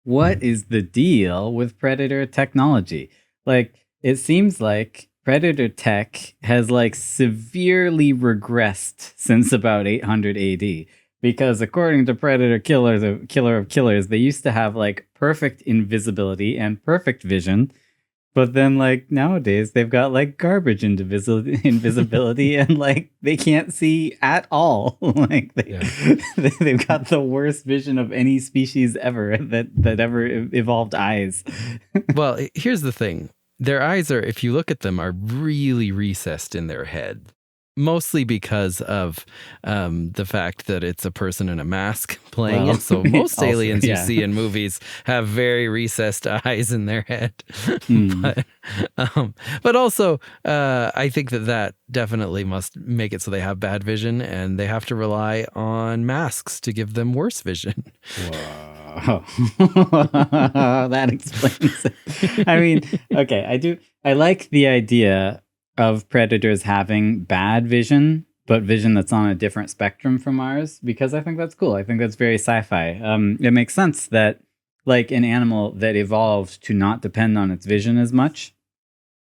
what is the deal with Predator technology? Like, it seems like Predator tech has like severely regressed since about 800 AD. Because according to Predator Killer, the killer of killers, they used to have like perfect invisibility and perfect vision. But then, like, nowadays, they've got like garbage invisibility and like they can't see at all. Like, they've got the worst vision of any species ever that ever evolved eyes. Well, here's the thing. Their eyes are, if you look at them, are really recessed in their head. Mostly because of the fact that it's a person in a mask playing it. So most also, aliens yeah. you see in movies have very recessed eyes in their head. But also, I think that definitely must make it so they have bad vision, and they have to rely on masks to give them worse vision. Whoa. That explains it. I mean, okay, I like the idea of predators having bad vision, but vision that's on a different spectrum from ours, because I think that's cool. I think that's very sci-fi. It makes sense that like an animal that evolved to not depend on its vision as much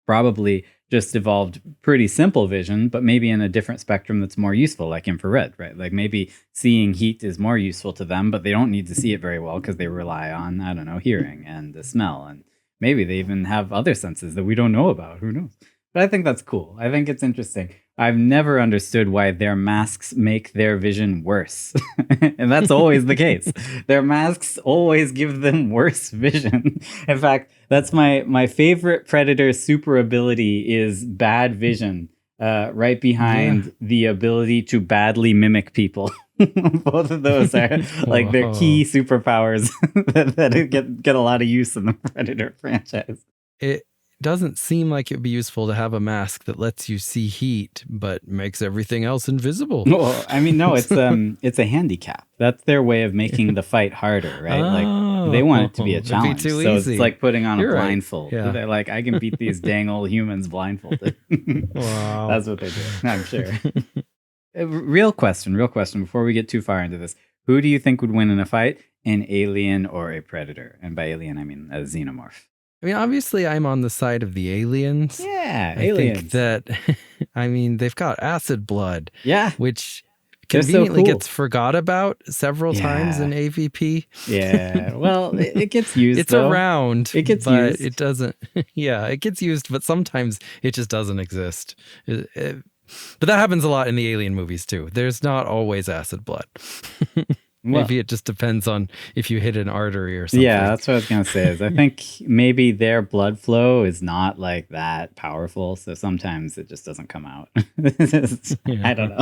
probably just evolved pretty simple vision, but maybe in a different spectrum that's more useful, like infrared, right? Like maybe seeing heat is more useful to them, but they don't need to see it very well because they rely on, I don't know, hearing and the smell. And maybe they even have other senses that we don't know about. Who knows? But I think that's cool. I think it's interesting. I've never understood why their masks make their vision worse. And that's always the case. Their masks always give them worse vision. In fact, that's my favorite Predator super ability is bad vision, right behind the ability to badly mimic people. Both of those are like their key superpowers that get a lot of use in the Predator franchise. It doesn't seem like it would be useful to have a mask that lets you see heat but makes everything else invisible. Well, I mean, no, it's a handicap. That's their way of making the fight harder, right? Like they want it to be a challenge. Too so easy. it's like putting on You're a right. blindfold. Yeah. They're like, I can beat these dang old humans blindfolded. Wow. That's what they do, I'm sure. Real question before we get too far into this. Who do you think would win in a fight? An alien or a predator? And by alien, I mean a xenomorph. I mean, obviously, I'm on the side of the aliens. Yeah, I think that, I mean, they've got acid blood. Yeah. Which conveniently so cool. Gets forgot about several times in AVP. Yeah. Well, it gets used. It's around. It gets but used. It doesn't. Yeah, it gets used, but sometimes it just doesn't exist. But that happens a lot in the alien movies, too. There's not always acid blood. Maybe it just depends on if you hit an artery or something. Yeah, that's what I was going to say. Is I think maybe their blood flow is not like that powerful. So sometimes it just doesn't come out. I don't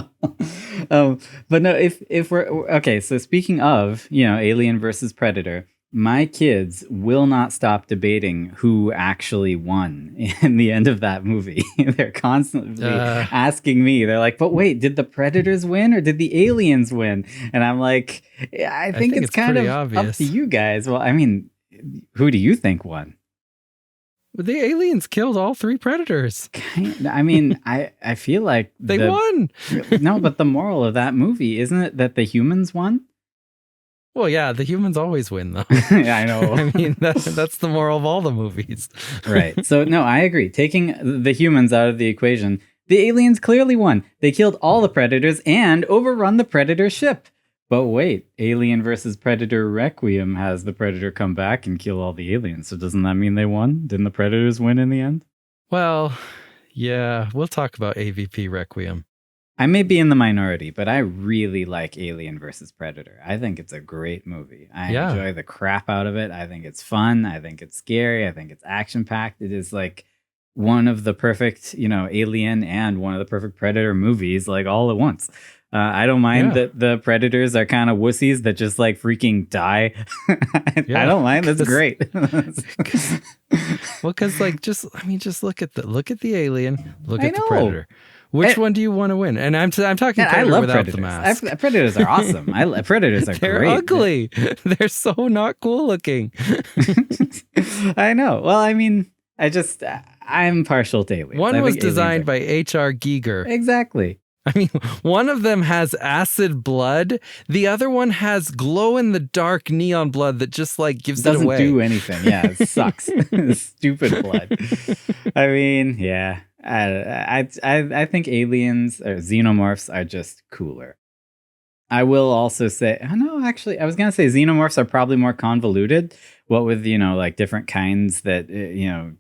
know. But no, if we're okay. So speaking of, alien versus predator, my kids will not stop debating who actually won in the end of that movie. They're constantly asking me. They're like, but wait, did the predators win or did the aliens win? And I'm like, I think it's kind of obvious. Up to you guys. Well, I mean, who do you think won? The aliens killed all three predators. I mean, I feel like they won. No, but the moral of that movie, isn't it that the humans won? Well, yeah, the humans always win, though. Yeah, I know. I mean, that's the moral of all the movies. Right. So, no, I agree. Taking the humans out of the equation, the aliens clearly won. They killed all the predators and overrun the predator ship. But wait, Alien versus Predator Requiem has the predator come back and kill all the aliens. So doesn't that mean they won? Didn't the predators win in the end? Well, yeah, we'll talk about AVP Requiem. I may be in the minority, but I really like Alien versus Predator. I think it's a great movie. I enjoy the crap out of it. I think it's fun. I think it's scary. I think it's action-packed. It is like one of the perfect, Alien and one of the perfect Predator movies, like all at once. I don't mind that the predators are kind of wussies that just like freaking die. I don't mind. That's great. Well, because just look at the alien, look at the predator. Which one do you want to win? And I'm talking predator I love without predators. the mask. Predators are awesome. Predators are They're great. ugly. They're so not cool looking. I know. Well, I mean, I'm partial to aliens. One was designed by H.R. Giger. Exactly. I mean, one of them has acid blood. The other one has glow-in-the-dark neon blood that just like gives it away. Doesn't do anything. Yeah, it sucks. Stupid blood. I mean, yeah. I think aliens or xenomorphs are just cooler. I will also say, no, actually, I was going to say xenomorphs are probably more convoluted. What with, like different kinds that,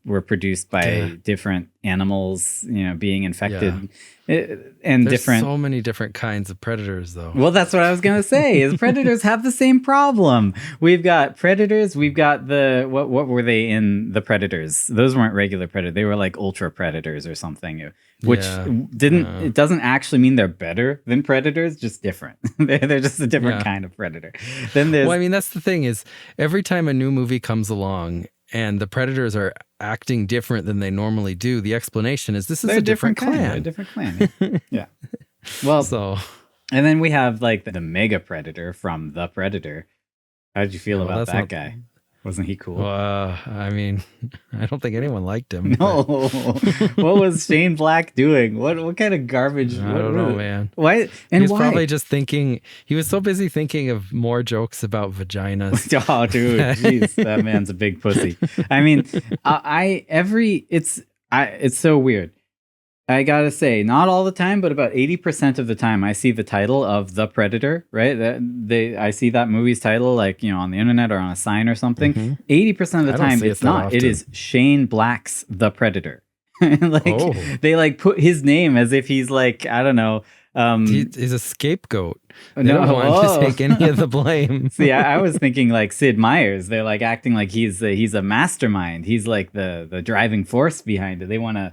were produced by different animals, being infected. And There's different. So many different kinds of predators, though. Well, that's what I was going to say, is predators have the same problem. We've got predators. We've got what were they in the predators? Those weren't regular predators. They were like ultra predators or something, which it doesn't actually mean they're better than predators, just different. They're just a different kind of predator. Then there's. Well, I mean, that's the thing is every time a new movie comes along and the predators are acting different than they normally do, the explanation is this is a different clan. They're a different clan. Yeah. Well, and then we have like the mega predator from The Predator. How did you feel about that guy? Wasn't he cool? I mean, I don't think anyone liked him. No. What was Shane Black doing? What kind of garbage? I don't know, man. Why? And he was probably just thinking. He was so busy thinking of more jokes about vaginas. Oh, dude, jeez, that man's a big pussy. I mean, it's so weird. I gotta say, not all the time, but about 80% of the time, I see the title of The Predator, right? I see that movie's title, like, on the internet or on a sign or something. 80% of the time, it's not. Often. It is Shane Black's The Predator. They like put his name as if he's like, I don't know. He's a scapegoat. They don't want to take any of the blame. See, I was thinking like Sid Meier's. They're like acting like he's a mastermind. He's like the driving force behind it. They want to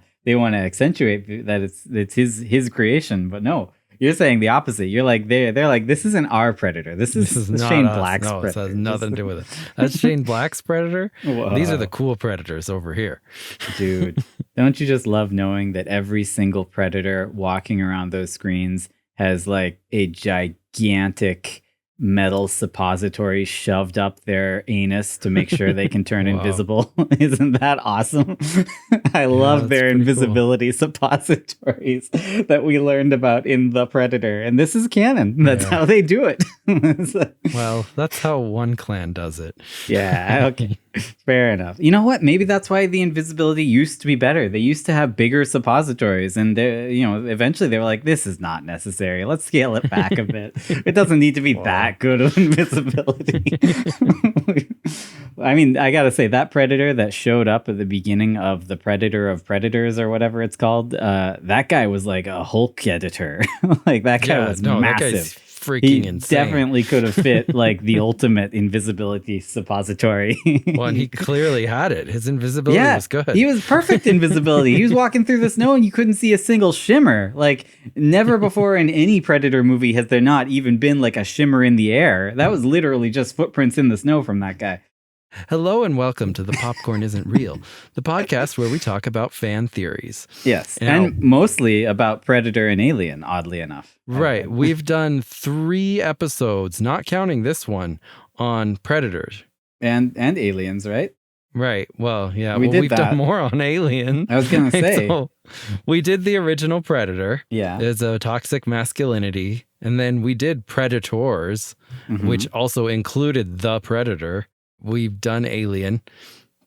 accentuate that it's his creation, but no, you're saying the opposite. You're like they're like, this isn't our predator. This is Shane Black's predator. It has nothing to do with it. That's Shane Black's predator. Whoa. These are the cool predators over here. Dude, don't you just love knowing that every single predator walking around those screens has like a gigantic metal suppository shoved up their anus to make sure they can turn invisible? Isn't that awesome? I love their invisibility suppositories that we learned about in The Predator. And this is canon. That's how they do it. Well, that's how one clan does it. Yeah, okay. Fair enough. You know what? Maybe that's why the invisibility used to be better. They used to have bigger suppositories, and eventually they were like, this is not necessary. Let's scale it back a bit. It doesn't need to be that good of invisibility. I mean, I gotta say, that predator that showed up at the beginning of The Predator of Predators or whatever it's called, that guy was like a Hulk editor. Like that guy was massive. That guy's freaking insane. Definitely could have fit like the ultimate invisibility suppository. Well, and he clearly had it. His invisibility was good. He was perfect invisibility. He was walking through the snow and you couldn't see a single shimmer. Like never before in any Predator movie has there not even been like a shimmer in the air. That was literally just footprints in the snow from that guy. Hello and welcome to The Popcorn Isn't Real, the podcast where we talk about fan theories. Yes, and mostly about Predator and Alien, oddly enough. Right. We've done 3 episodes, not counting this one, on Predators. And Aliens, right? Right. Well, yeah. We've done more on Alien. I was going to say. So we did the original Predator. Yeah. There's a toxic masculinity. And then we did Predators, which also included The Predator. We've done Alien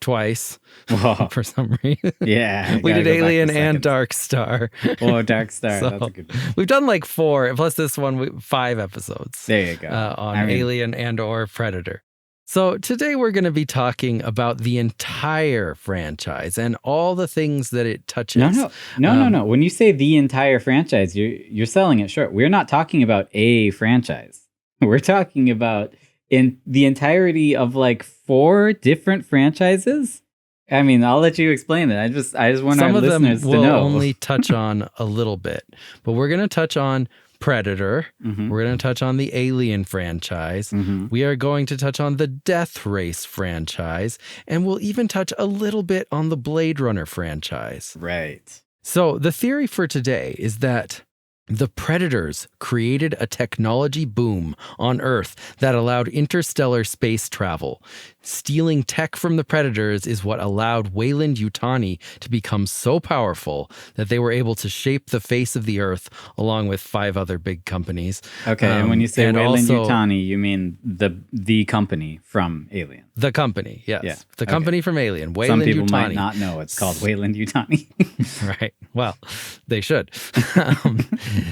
twice for some reason. Yeah. We did Alien and Dark Star. Oh, Dark Star. So that's a good one. We've done like 4, plus this one, 5 episodes. There you go. On Alien and or Predator. So today we're going to be talking about the entire franchise and all the things that it touches. No. When you say the entire franchise, you're selling it short. We're not talking about a franchise. We're talking about in the entirety of like 4 different franchises. I mean, I'll let you explain it. I just want our listeners to know. Some of them will only touch on a little bit, but we're going to touch on Predator. We're going to touch on the Alien franchise. We are going to touch on the Death Race franchise, and we'll even touch a little bit on the Blade Runner franchise. Right. So the theory for today is that the Predators created a technology boom on Earth that allowed interstellar space travel. stealing tech from the predators is what allowed Weyland Yutani to become so powerful that they were able to shape the face of the earth along with 5 other big companies. Okay, and when you say Weyland Yutani, you mean the company from Alien. The company, yes. Yeah, the company from Alien, Weyland Some people Yutani. might not know it's called Weyland Yutani. Right. Well, they should.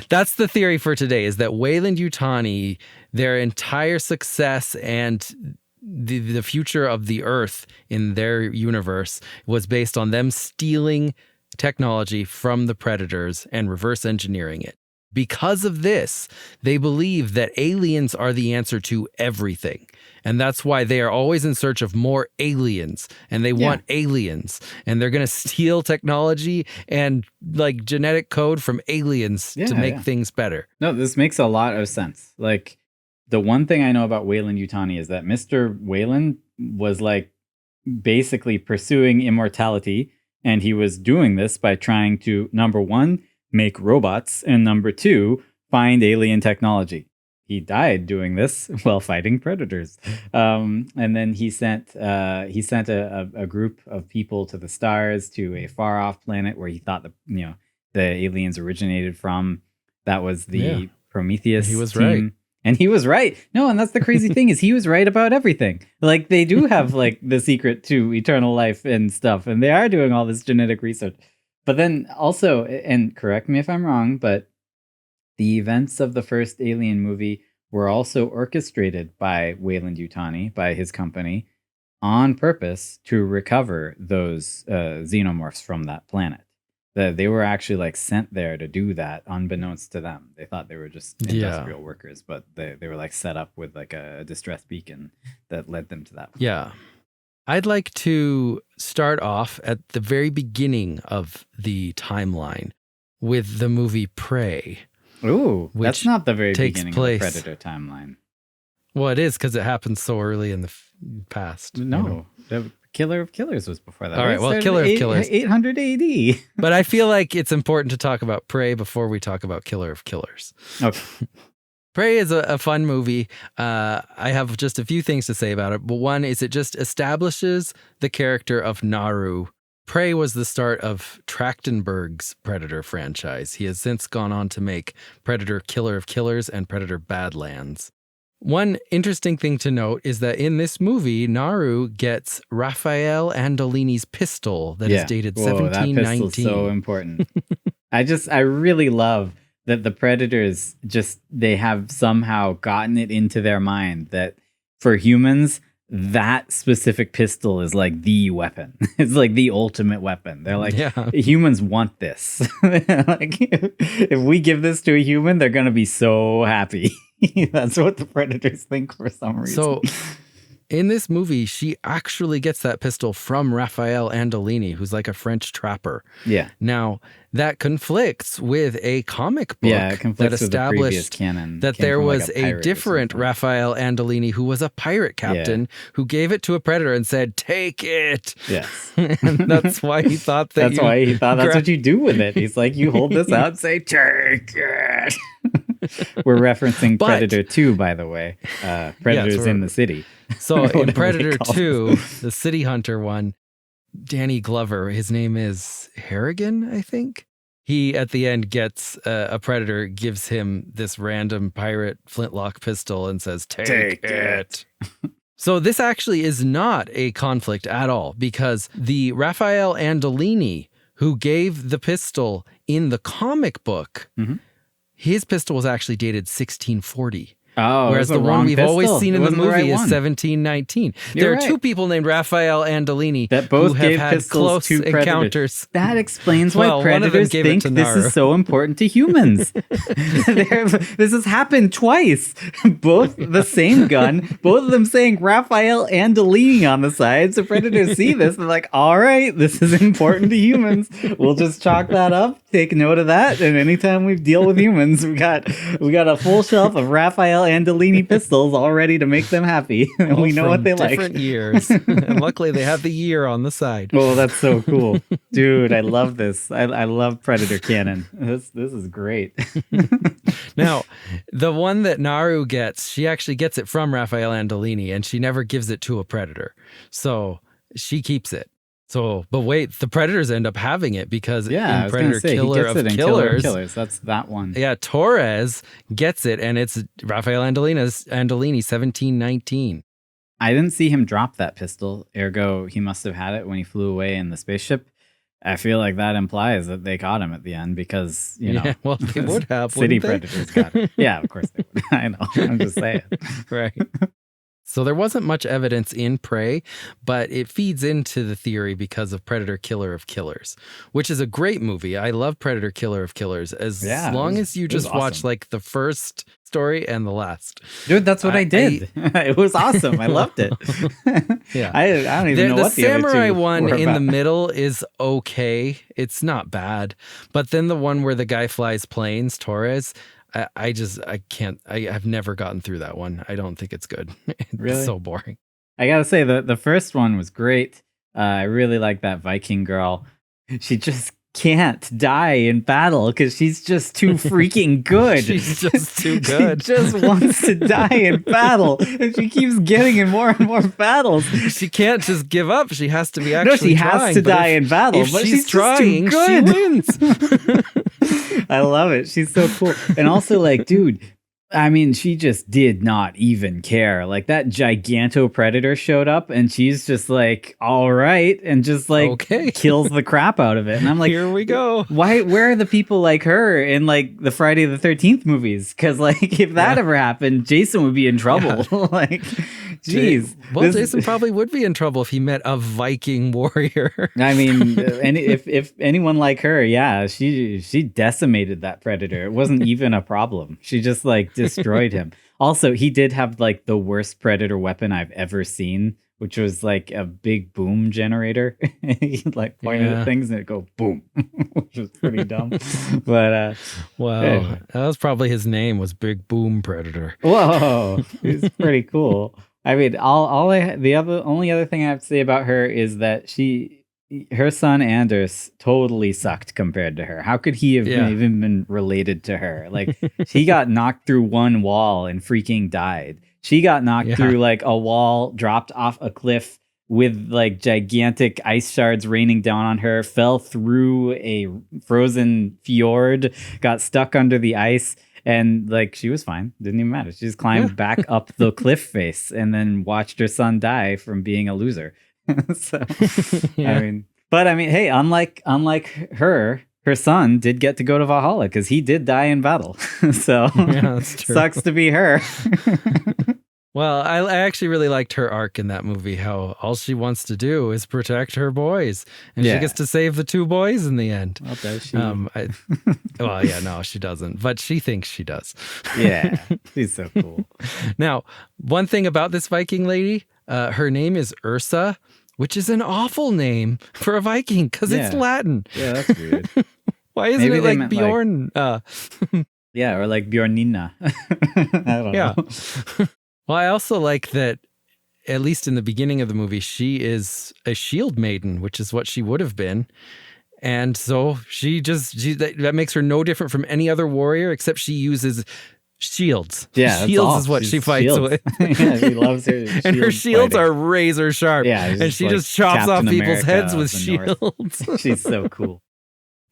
That's the theory for today, is that Weyland Yutani, their entire success and the future of the Earth in their universe was based on them stealing technology from the predators and reverse engineering it. Because of this, they believe that aliens are the answer to everything. And that's why they are always in search of more aliens, and they want aliens, and they're going to steal technology and like genetic code from aliens to make things better. No, this makes a lot of sense. Like, the one thing I know about Weyland Yutani is that Mr. Weyland was like basically pursuing immortality, and he was doing this by trying to, number 1, make robots, and number 2, find alien technology. He died doing this while fighting predators. And then he sent a group of people to the stars, to a far off planet where he thought the aliens originated from. That was the Prometheus He was team. right. And he was right. No, and that's the crazy thing, is he was right about everything. Like, they do have like the secret to eternal life and stuff, and they are doing all this genetic research. But then also, and correct me if I'm wrong, but the events of the first Alien movie were also orchestrated by Weyland Yutani, by his company, on purpose to recover those xenomorphs from that planet. They were actually like sent there to do that, unbeknownst to them. They thought they were just industrial workers, but they were like set up with like a distress beacon that led them to that. Yeah. I'd like to start off at the very beginning of the timeline with the movie Prey. Ooh, that's not the very takes beginning place. of the Predator timeline. Well, it is, because it happened so early in the past. No, the Killer of Killers was before that. All right, well, Killer of Killers. 800 AD. But I feel like it's important to talk about Prey before we talk about Killer of Killers. Okay. Prey is a fun movie. I have just a few things to say about it. But one is it just establishes the character of Naru. Prey was the start of Trachtenberg's Predator franchise. He has since gone on to make Predator Killer of Killers and Predator Badlands. One interesting thing to note is that in this movie, Naru gets Raphael Andolini's pistol that is dated 1719. That pistol's so important. I really love that the Predators they have somehow gotten it into their mind that for humans, that specific pistol is like the weapon. It's like the ultimate weapon. They're like, humans want this. Like, if we give this to a human, they're going to be so happy. That's what the Predators think for some reason. So in this movie, she actually gets that pistol from Raphael Andolini, who's like a French trapper. Yeah. Now, that conflicts with a comic book that established that there was a different Raphael Andolini who was a pirate captain who gave it to a predator and said, "Take it." Yes. And that's why he thought that that's why he thought that's what you do with it. He's like, you hold this out and say, "Take it." We're referencing Predator 2, by the way. Predators in the City. So in Predator 2, the City Hunter one, Danny Glover, his name is Harrigan, I think. He, at the end, gets a predator, gives him this random pirate flintlock pistol and says, take it. So this actually is not a conflict at all, because the Raphael Andolini, who gave the pistol in the comic book, his pistol was actually dated 1640. Oh, whereas the one we've always seen in the movie is 1719. There are two people named Raphael Andolini that both who have had close encounters. That explains why predators think this is so important to humans. This has happened twice. Both the same gun, both of them saying Raphael Andolini on the side. So predators see this and they're like, all right, this is important to humans. We'll just chalk that up, take note of that. And anytime we deal with humans, we got a full shelf of Raphael Raphael Andolini pistols all ready to make them happy. And we know what they like. Different years. And luckily they have the year on the side. Oh, that's so cool. Dude, I love this. I love Predator canon. This is great. Now, the one that Naru gets, she actually gets it from Raphael Andolini, and she never gives it to a Predator. So she keeps it. So, but wait, the Predators end up having it because in Predator Killer of Killers, that's that one. Yeah, Torres gets it, and it's Raphael Andolini, 1719. I didn't see him drop that pistol, ergo he must have had it when he flew away in the spaceship. I feel like that implies that they caught him at the end because, you know. Well, they would have, City Predators got it. Yeah, of course they would. I know. I'm just saying. Right. So there wasn't much evidence in Prey, but it feeds into the theory because of Predator Killer of Killers, which is a great movie. I love Predator Killer of Killers as long as you just watch like the first story and the last. Dude, that's what I did. It was awesome. I loved it. Yeah. I don't even know what the Samurai other two one were in about. the middle is okay. It's not bad. But then the one where the guy flies planes, Torres, I can't. I've never gotten through that one. I don't think it's good. It's Really? so boring. I gotta say, the first one was great. I really like that Viking girl. She just can't die in battle because she's just too freaking good. She's just too good. She just wants to die in battle, and she keeps getting in more and more battles. She can't just give up. She has to be actually No, she has to die in battle, if but she's trying. trying, she wins. I love it. She's so cool. And also, like, dude, I mean, she just did not even care. Like, that Giganto Predator showed up, and she's just like, all right, and just like kills the crap out of it. And I'm like, here we go. Where are the people like her in like the Friday the 13th movies? Because like, if that ever happened, Jason would be in trouble. Like, geez. Well, Jason probably would be in trouble if he met a Viking warrior. I mean, if anyone like her, yeah, she decimated that Predator. It wasn't even a problem. She just like destroyed him. Also, he did have like the worst Predator weapon I've ever seen, which was like a big boom generator. He'd like point at things and it'd go boom, which was pretty dumb. But wow, that was probably his name, was Big Boom Predator. Whoa, it's pretty cool. I mean, the only other thing I have to say about her is that her son Anders totally sucked compared to her. How could he have even been related to her? Like, he got knocked through one wall and freaking died. She got knocked through like a wall, dropped off a cliff with like gigantic ice shards raining down on her, fell through a frozen fjord, got stuck under the ice. And like, she was fine. Didn't even matter. She just climbed back up the cliff face and then watched her son die from being a loser. So, I mean, hey, unlike her son did get to go to Valhalla because he did die in battle. So that's true. Sucks to be her. Well, I actually really liked her arc in that movie, how all she wants to do is protect her boys. And she gets to save the two boys in the end. Well, does she? Well, yeah, no, she doesn't. But she thinks she does. Yeah, she's so cool. Now, one thing about this Viking lady, her name is Ursa, which is an awful name for a Viking because it's Latin. Yeah, that's weird. Why isn't it like Bjorn? Yeah, or like Bjornina. I don't know. Well, I also like that, at least in the beginning of the movie, she is a shield maiden, which is what she would have been. And so that makes her no different from any other warrior, except she uses shields. Yeah, shields is what she fights with. Yeah, she loves her shield and her shields fighting. are razor sharp. Yeah, and she like just chops Captain off people's America heads with of the North. shields. She's so cool.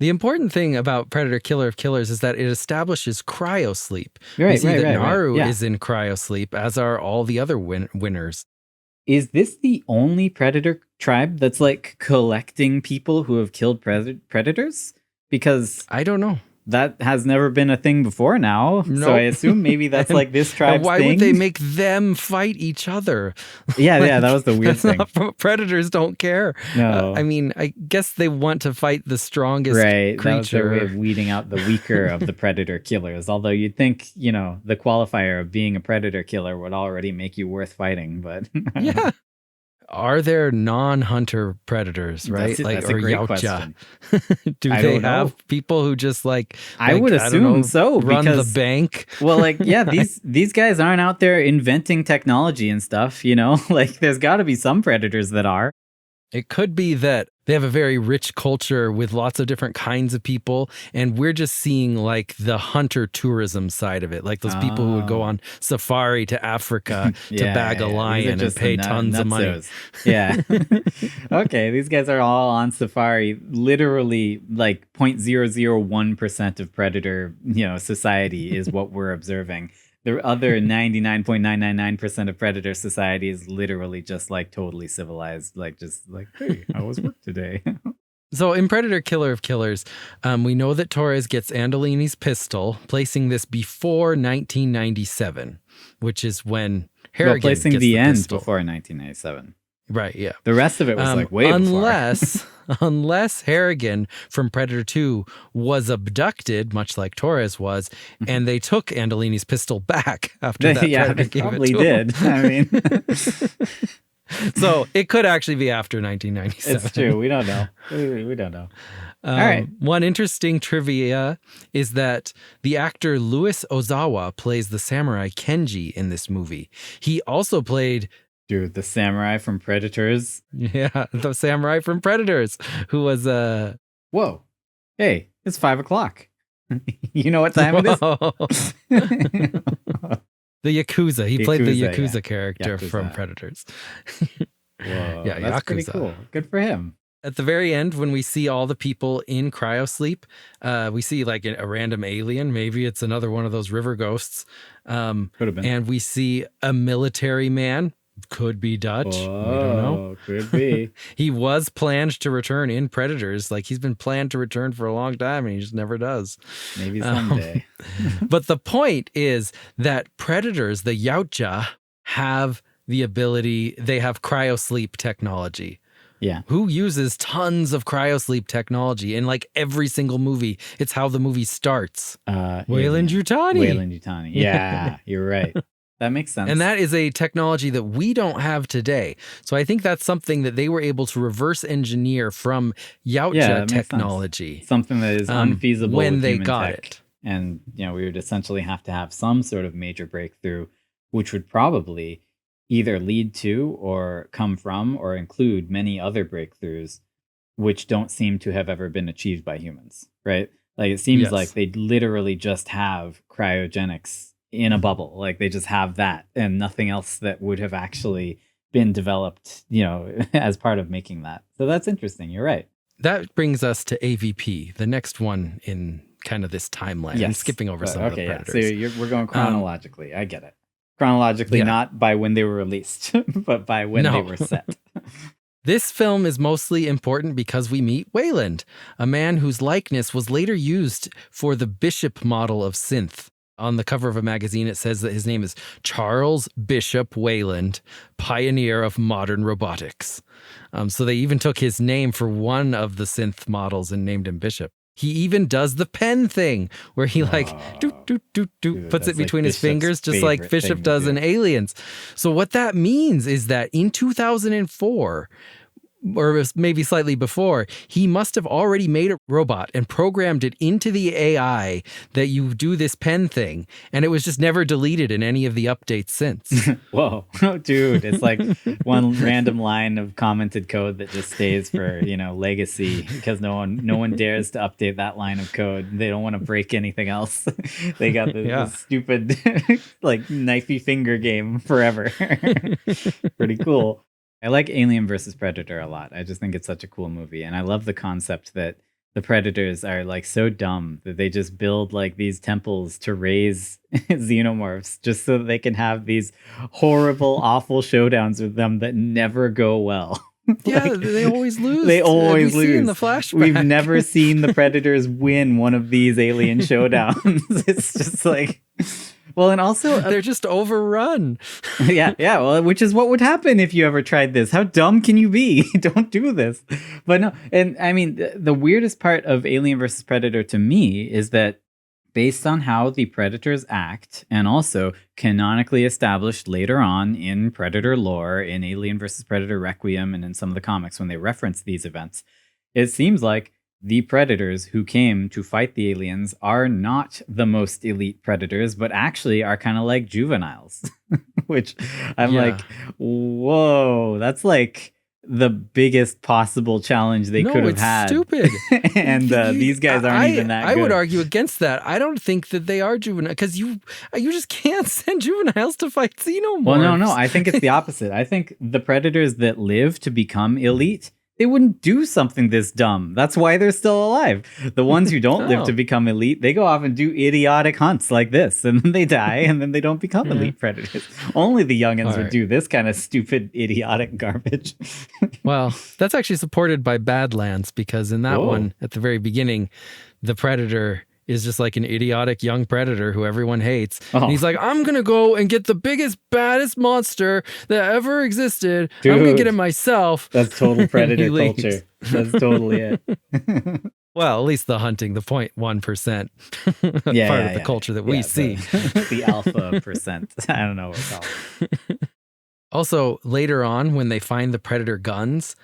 The important thing about Predator Killer of Killers is that it establishes cryosleep. Right, we see that right. Naru is in cryosleep, as are all the other winners. Is this the only Predator tribe that's like collecting people who have killed predators? Because I don't know. That has never been a thing before now. Nope. So I assume maybe that's like this tribe's why thing. Would they make them fight each other? Yeah, that was the weird thing. Predators don't care. No. I mean, I guess they want to fight the strongest creature. That was their way of weeding out the weaker of the predator killers. Although you'd think, the qualifier of being a predator killer would already make you worth fighting. But yeah. Are there non-hunter predators, right? That's a or great Yautja? question. Do I they don't know. have people who just I would assume so, run the because bank? well, like, yeah, these guys aren't out there inventing technology and stuff, you know? Like, there's got to be some predators that are. It could be that they have a very rich culture with lots of different kinds of people, and we're just seeing like the hunter tourism side of it, like those people who would go on safari to Africa to bag a lion and pay tons of money. Yeah. Okay, these guys are all on safari. Literally, like 0.001% of predator, society is what we're observing. The other 99.999% of predator society is literally just like totally civilized, like just like, hey, how was work today? So in Predator Killer of Killers, we know that Torres gets Andolini's pistol, placing this before 1997, which is when Harrigan placing gets the end pistol. before 1997. Right, yeah. The rest of it was like way before. Unless Harrigan from Predator 2 was abducted, much like Torres was, and they took Andolini's pistol back after that. Yeah, they probably did. I mean, so it could actually be after 1997. It's true. We don't know. We don't know. All right. One interesting trivia is that the actor Louis Ozawa plays the samurai Kenji in this movie. He also played... Dude, the samurai from Predators. Yeah, the samurai from Predators, who was Whoa. Hey, it's 5:00. You know what time it is? The Yakuza. He played the Yakuza character from Predators. Whoa, yeah, that's Yakuza. Pretty cool. Good for him. At the very end, when we see all the people in cryosleep, we see like a random alien. Maybe it's another one of those river ghosts. Could have been. And we see a military man. Could be Dutch. Whoa, we don't know. Could be. He was planned to return in Predators. Like he's been planned to return for a long time and he just never does. Maybe someday. But the point is that Predators, the Yautja, have the ability, they have cryosleep technology. Yeah. Who uses tons of cryosleep technology in like every single movie? It's how the movie starts. Weyland Yutani. Weyland Yutani. Yeah, you're right. That makes sense. And that is a technology that we don't have today. So I think that's something that they were able to reverse engineer from Yautja technology. Something that is unfeasible when with they human got tech. it. And, we would essentially have to have some sort of major breakthrough, which would probably either lead to or come from or include many other breakthroughs, which don't seem to have ever been achieved by humans, right? Like it seems like they literally just have cryogenics in a bubble. Like they just have that and nothing else that would have actually been developed, as part of making that. So that's interesting. You're right. That brings us to AVP, the next one in kind of this timeline. I'm skipping over some of the Predators. Yeah. So we're going chronologically. I get it. Chronologically, not by when they were released, but by when they were set. This film is mostly important because we meet Weyland, a man whose likeness was later used for the Bishop model of synth. On the cover of a magazine, it says that his name is Charles Bishop Weyland, pioneer of modern robotics. So they even took his name for one of the synth models and named him Bishop. He even does the pen thing where he puts it between his fingers, just like Bishop does in Aliens. So what that means is that in 2004, or maybe slightly before, he must have already made a robot and programmed it into the AI that you do this pen thing. And it was just never deleted in any of the updates since. Whoa, dude, it's like one random line of commented code that just stays for, legacy because no one dares to update that line of code. They don't want to break anything else. They got the stupid like knifey finger game forever. Pretty cool. I like Alien versus Predator a lot. I just think it's such a cool movie. And I love the concept that the Predators are like so dumb that they just build like these temples to raise xenomorphs just so that they can have these horrible, awful showdowns with them that never go well. Yeah, they always lose. They always lose. In the flashback. We've never seen the Predators win one of these alien showdowns. It's just like... Well, and also... they're just overrun. Yeah, well, which is what would happen if you ever tried this. How dumb can you be? Don't do this. But no, and I mean, the weirdest part of Alien versus Predator to me is that based on how the predators act, and also canonically established later on in Predator lore, in Alien vs. Predator Requiem, and in some of the comics when they reference these events, it seems like the predators who came to fight the aliens are not the most elite predators, but actually are kind of like juveniles, which I'm like, whoa, that's like the biggest possible challenge they could have had. Stupid. And these guys aren't even that good. I would argue against that. I don't think that they are juvenile, because you just can't send juveniles to fight xenomorphs. Well, no. I think it's the opposite. I think the predators that live to become elite, they wouldn't do something this dumb. That's why they're still alive. The ones who don't live to become elite, they go off and do idiotic hunts like this, and then they die, and then they don't become elite predators. Only the youngins would do this kind of stupid, idiotic garbage. Well, that's actually supported by Badlands, because in that one, at the very beginning, the predator is just like an idiotic young predator who everyone hates. And he's like, I'm going to go and get the biggest, baddest monster that ever existed. Dude, I'm going to get it myself. That's total predator culture. That's totally it. Well, at least the hunting, the 0.1% part of the culture that we see. The alpha percent. I don't know what it's called. Also, later on, when they find the predator guns,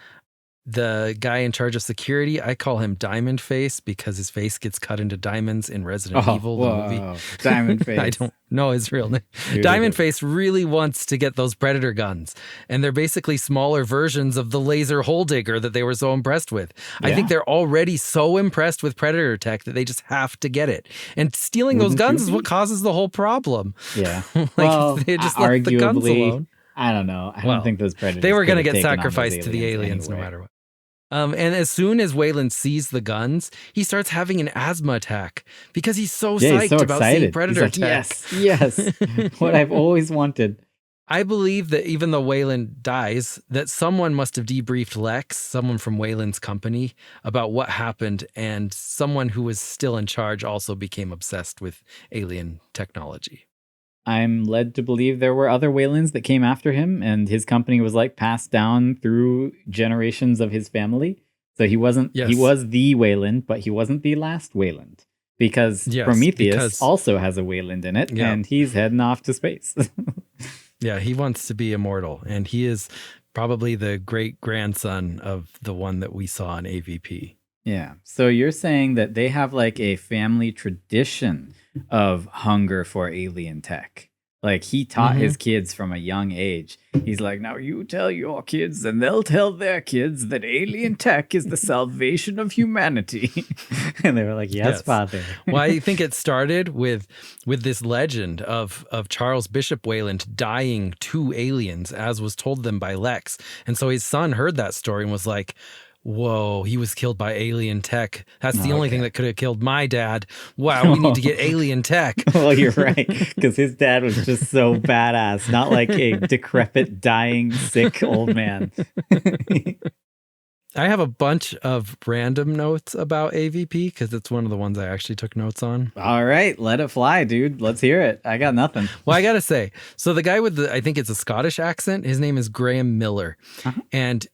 the guy in charge of security, I call him Diamond Face because his face gets cut into diamonds in Resident Evil, the movie. Diamond Face. I don't know his real name. Diamond Face really wants to get those predator guns, and they're basically smaller versions of the laser hole digger that they were so impressed with. Yeah. I think they're already so impressed with predator tech that they just have to get it. And stealing those guns is what causes the whole problem. Yeah. They just left the guns alone. I don't know. I don't think those predators. They were going to get sacrificed to the aliens no matter what. And as soon as Weyland sees the guns, he starts having an asthma attack because he's so psyched about seeing predator tech. Yes, what I've always wanted. I believe that even though Weyland dies, that someone must have debriefed Lex, someone from Weyland's company, about what happened, and someone who was still in charge also became obsessed with alien technology. I'm led to believe there were other Weylands that came after him, and his company was like passed down through generations of his family. So he wasn't, he was the Weyland, but he wasn't the last Weyland, because Prometheus also has a Weyland in it, and he's heading off to space. Yeah, he wants to be immortal, and he is probably the great grandson of the one that we saw in AVP. Yeah. So you're saying that they have like a family tradition of hunger for alien tech. Like he taught his kids from a young age. He's like, now you tell your kids and they'll tell their kids that alien tech is the salvation of humanity. And they were like, yes, Father. Well, I think it started with this legend of Charles Bishop Weyland dying to aliens, as was told them by Lex. And so his son heard that story and was like, whoa, he was killed by alien tech. That's the only thing that could have killed my dad. Wow, we need to get alien tech. Well, you're right, because his dad was just so badass, not like a decrepit, dying, sick old man. I have a bunch of random notes about AVP because it's one of the ones I actually took notes on. All right, let it fly, dude. Let's hear it. I got nothing. Well, I got to say, so the guy with I think it's a Scottish accent, his name is Graham Miller. And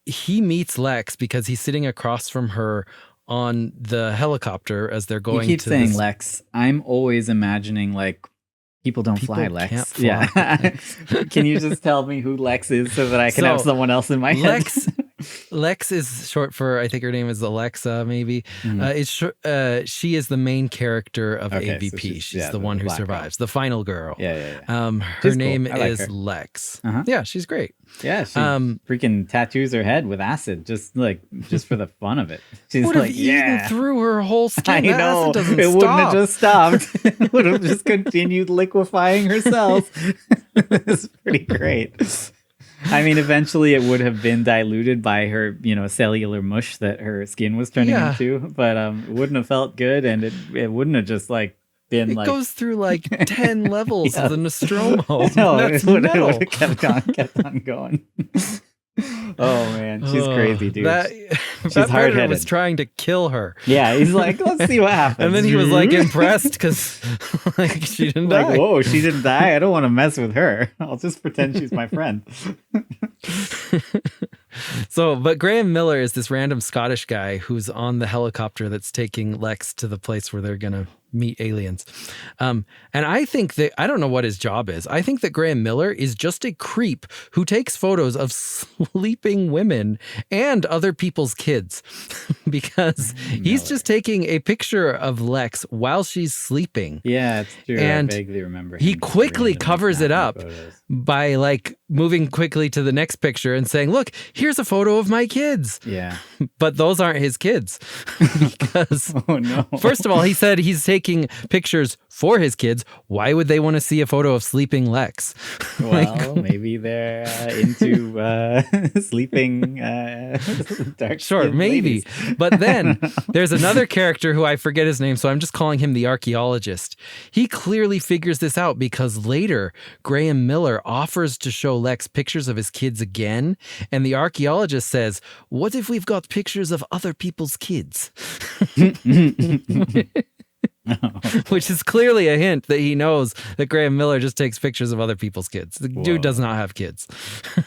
he meets Lex because he's sitting across from her on the helicopter as they're going to. You keep saying Lex. I'm always imagining like people don't fly, Lex. Can't fly. Yeah. Can you just tell me who Lex is so that I can have someone else in my head? Lex is short for, I think her name is Alexa, maybe. She is the main character of AVP. So she's the one who survives, the final girl. Her name is Lex. Yeah, she's great. Yeah, she freaking tattoos her head with acid, just for the fun of it. She's would have eaten through her whole skin. I know. Acid it wouldn't have just stopped. It would have just continued liquefying herself. It's pretty great. I mean, eventually it would have been diluted by her, cellular mush that her skin was turning into, but it wouldn't have felt good, and it wouldn't have just been it goes through 10 levels of the Nostromo. No, it would have kept on going. Oh man, she's crazy, dude. She's that hard-headed. Was trying to kill her. Yeah, he's like, let's see what happens. And then he was impressed because she didn't die. Whoa, she didn't die. I don't want to mess with her. I'll just pretend she's my friend. But Graham Miller is this random Scottish guy who's on the helicopter that's taking Lex to the place where they're gonna meet aliens. And I think that, I don't know what his job is. I think that Graham Miller is just a creep who takes photos of sleeping women and other people's kids because he's just taking a picture of Lex while she's sleeping. Yeah, it's true. And I vaguely remember. He quickly covers it up by like moving quickly to the next picture and saying, look, here's a photo of my kids. Yeah. But those aren't his kids because oh, no. First of all, he said he's taking pictures for his kids. Why would they want to see a photo of sleeping Lex? Well, maybe they're into sleeping dark. Sure, maybe. Ladies. But then there's another character who I forget his name, so I'm just calling him the archaeologist. He clearly figures this out because later Graham Miller offers to show Lex pictures of his kids again, and the archaeologist says, "What if we've got pictures of other people's kids?" Which is clearly a hint that he knows that Graham Miller just takes pictures of other people's kids. The dude does not have kids.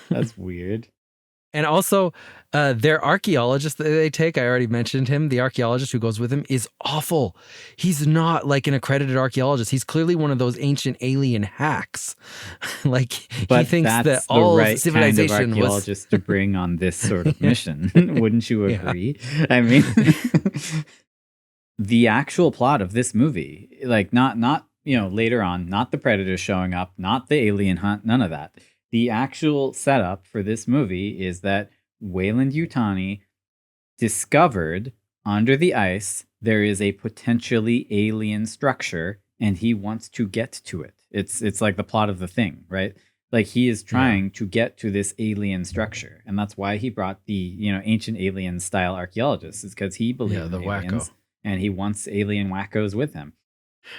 That's weird. And also, their archaeologist that they take, I already mentioned him, the archaeologist who goes with him is awful. He's not like an accredited archaeologist. He's clearly one of those ancient alien hacks. But he thinks that all right civilization kind of archaeologist to bring on this sort of mission. Wouldn't you agree? Yeah. I mean, the actual plot of this movie, like not later on, not the predators showing up, not the alien hunt, none of that. The actual setup for this movie is that Weyland Yutani discovered under the ice there is a potentially alien structure, and he wants to get to it. It's like the plot of The Thing, right? Like he is trying to get to this alien structure, and that's why he brought the ancient alien style archaeologists, is because he believes in aliens, and he wants alien wackos with him.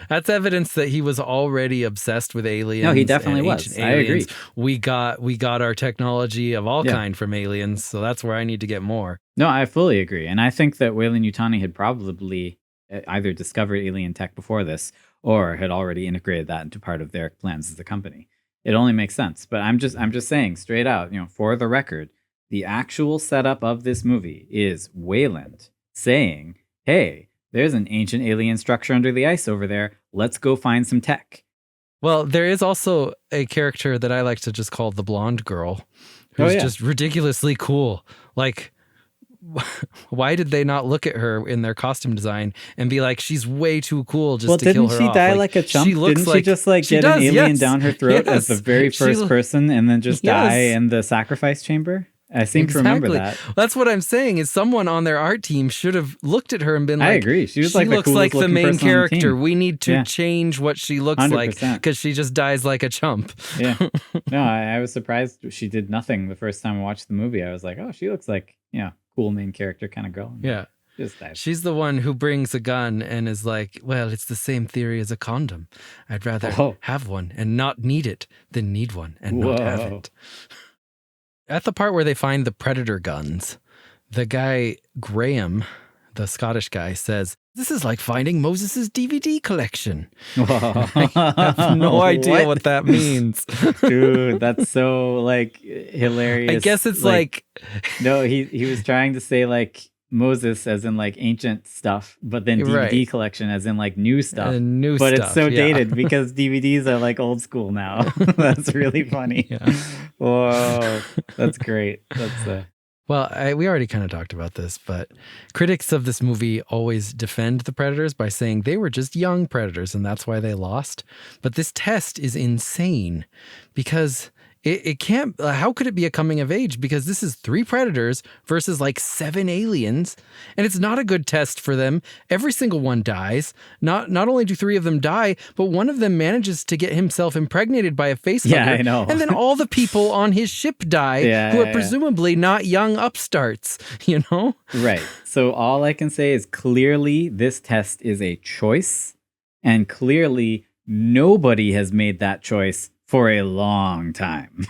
That's evidence that he was already obsessed with aliens. No, he definitely was. I agree. We got our technology of all kind from aliens, so that's where I need to get more. No, I fully agree. And I think that Weyland Yutani had probably either discovered alien tech before this or had already integrated that into part of their plans as a company. It only makes sense. But I'm just saying straight out, for the record, the actual setup of this movie is Weyland saying, hey, there's an ancient alien structure under the ice over there. Let's go find some tech. Well, there is also a character that I like to just call the blonde girl, who's just ridiculously cool. Like, why did they not look at her in their costume design and be like, she's way too cool just to kill her off? Didn't she die like a chump? Didn't she just get an alien down her throat as the very first person and then just die in the sacrifice chamber? I seem to remember that. That's what I'm saying, is someone on their art team should have looked at her and been like, I agree. She was like the looks like the main character. The we need to change what she looks 100%. Like because she just dies like a chump. Yeah. No, I was surprised she did nothing the first time I watched the movie. I was like, oh, she looks like, cool main character kind of girl. Yeah. She's the one who brings a gun and is like, well, it's the same theory as a condom. I'd rather have one and not need it than need one and not have it. At the part where they find the predator guns, the guy, Graham, the Scottish guy, says, this is like finding Moses's DVD collection. I have no idea what that means. Dude, that's so, hilarious. I guess it's like... No, he was trying to say, Moses as in, ancient stuff, but then DVD collection as in, new stuff. But it's so dated because DVDs are, old school now. That's really funny. Yeah. Whoa, that's great. That's Well, we already kind of talked about this, but critics of this movie always defend the predators by saying they were just young predators and that's why they lost. But this test is insane because it can't, how could it be a coming of age? Because this is 3 predators versus 7 aliens, and it's not a good test for them. Every single one dies. Not only do 3 of them die, but one of them manages to get himself impregnated by a facehugger. Yeah, I know. And then all the people on his ship die who are presumably not young upstarts, Right. So all I can say is clearly this test is a choice, and clearly nobody has made that choice for a long time.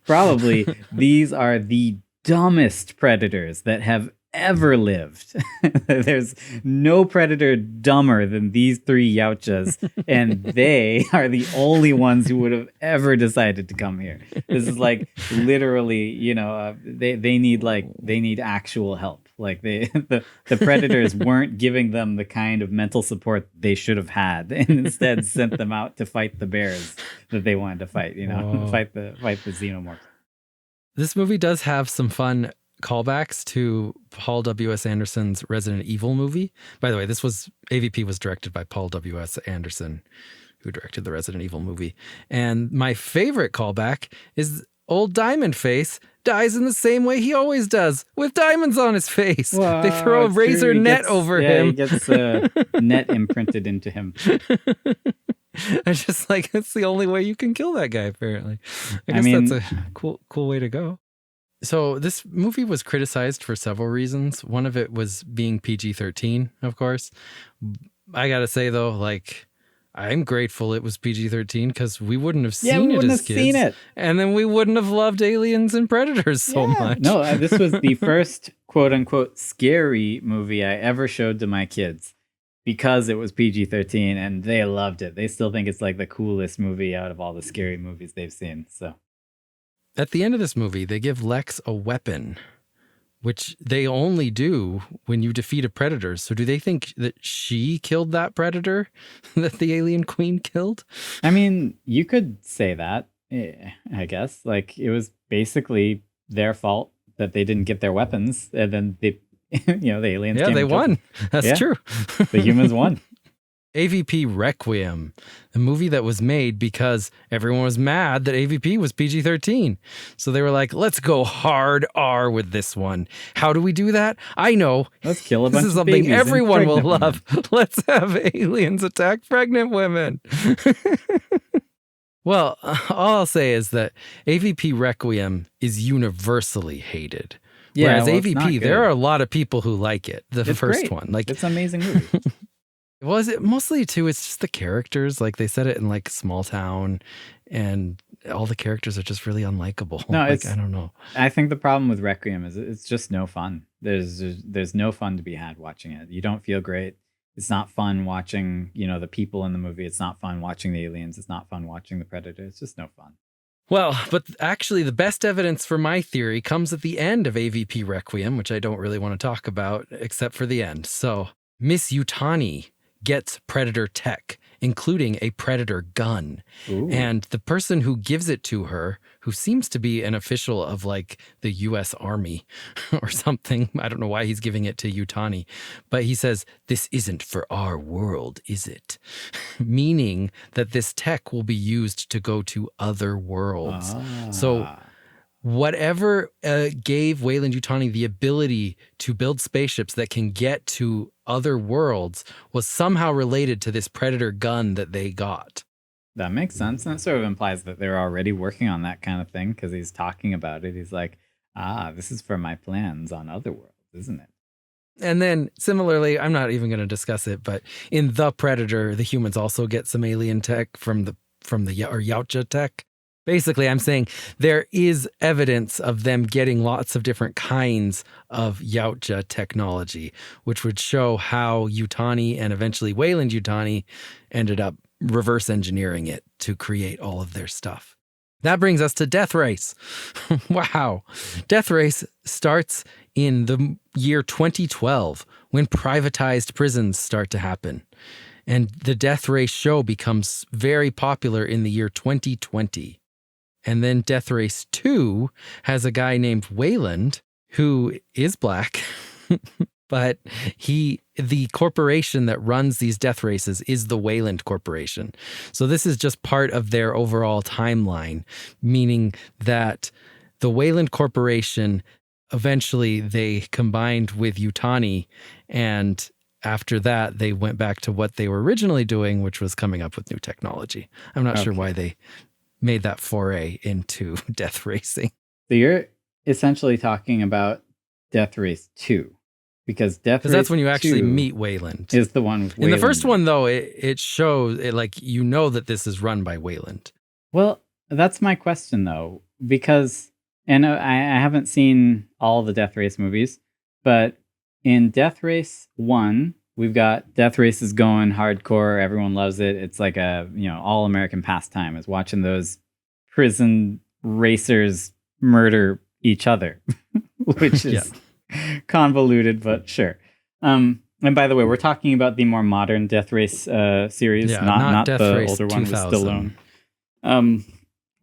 Probably these are the dumbest predators that have ever lived. There's no predator dumber than these 3 Yautjas, and they are the only ones who would have ever decided to come here. This is literally, they need actual help. Like the predators weren't giving them the kind of mental support they should have had, and instead sent them out to fight the bears that they wanted to fight. Fight the xenomorphs. This movie does have some fun callbacks to Paul W.S. Anderson's Resident Evil movie. By the way, AVP was directed by Paul W.S. Anderson, who directed the Resident Evil movie. And my favorite callback is old Diamond Face dies in the same way he always does, with diamonds on his face. Wow, they throw a razor net over him. He gets a net imprinted into him. I just like, it's the only way you can kill that guy, apparently. I guess that's a cool way to go. So this movie was criticized for several reasons. One of it was being PG-13, of course. I gotta say, though, like, I'm grateful it was PG-13 because we wouldn't have seen it as kids. And then we wouldn't have loved Aliens and Predators so much. No, this was the first quote-unquote scary movie I ever showed to my kids because it was PG-13, and they loved it. They still think it's like the coolest movie out of all the scary movies they've seen. So at the end of this movie, they give Lex a weapon, which they only do when you defeat a predator. So do they think that she killed that predator that the alien queen killed? I mean, you could say that, I guess. Like, it was basically their fault that they didn't get their weapons, and then the aliens came. Yeah, they won. That's true. The humans won. AVP Requiem, a movie that was made because everyone was mad that AVP was PG-13. So they were like, let's go hard R with this one. How do we do that? I know. Let's kill a bunch This is of something babies everyone and will pregnant love. Let's have aliens attack pregnant women. Well, all I'll say is that AVP Requiem is universally hated. Yeah, whereas AVP, there are a lot of people who like it. It's first great. One. Like, it's an amazing movie. Was it mostly too? It's just the characters. Like, they said it in like small town, and all the characters are just really unlikable. No, I don't know. I think the problem with Requiem is it's just no fun. There's no fun to be had watching it. You don't feel great. It's not fun watching, the people in the movie. It's not fun watching the aliens. It's not fun watching the predator. It's just no fun. Well, but actually the best evidence for my theory comes at the end of AVP Requiem, which I don't really want to talk about except for the end. So Miss Yutani gets predator tech, including a predator gun. Ooh. And the person who gives it to her, who seems to be an official of like the U.S. Army or something. I don't know why he's giving it to Yutani, but he says, this isn't for our world, is it? Meaning that this tech will be used to go to other worlds. So whatever gave Weyland Yutani the ability to build spaceships that can get to other worlds was somehow related to this predator gun that they got. That makes sense. And that sort of implies that they're already working on that kind of thing because he's talking about it. He's like, this is for my plans on other worlds, isn't it? And then similarly, I'm not even going to discuss it, but in The Predator, the humans also get some alien tech from the Yautja tech. Basically, I'm saying there is evidence of them getting lots of different kinds of Yautja technology, which would show how Yutani and eventually Weyland Yutani ended up reverse engineering it to create all of their stuff. That brings us to Death Race. Wow. Death Race starts in the year 2012 when privatized prisons start to happen. And the Death Race show becomes very popular in the year 2020. And then Death Race 2 has a guy named Weyland who is black, but the corporation that runs these death races is the Weyland Corporation. So this is just part of their overall timeline, meaning that the Weyland Corporation, eventually they combined with Yutani, and after that, they went back to what they were originally doing, which was coming up with new technology. I'm not sure why they made that foray into death racing. So you're essentially talking about Death Race 2. Because that's when you actually meet Weyland. Is the one with Weyland. In the first one, though, it shows it like that this is run by Weyland. Well, that's my question, though, because I haven't seen all the Death Race movies, but in Death Race 1, we've got death races going hardcore. Everyone loves it. It's like a all American pastime is watching those prison racers murder each other, which is convoluted, but sure. And by the way, we're talking about the more modern Death Race series, not Death the Race older 2000. one with Stallone.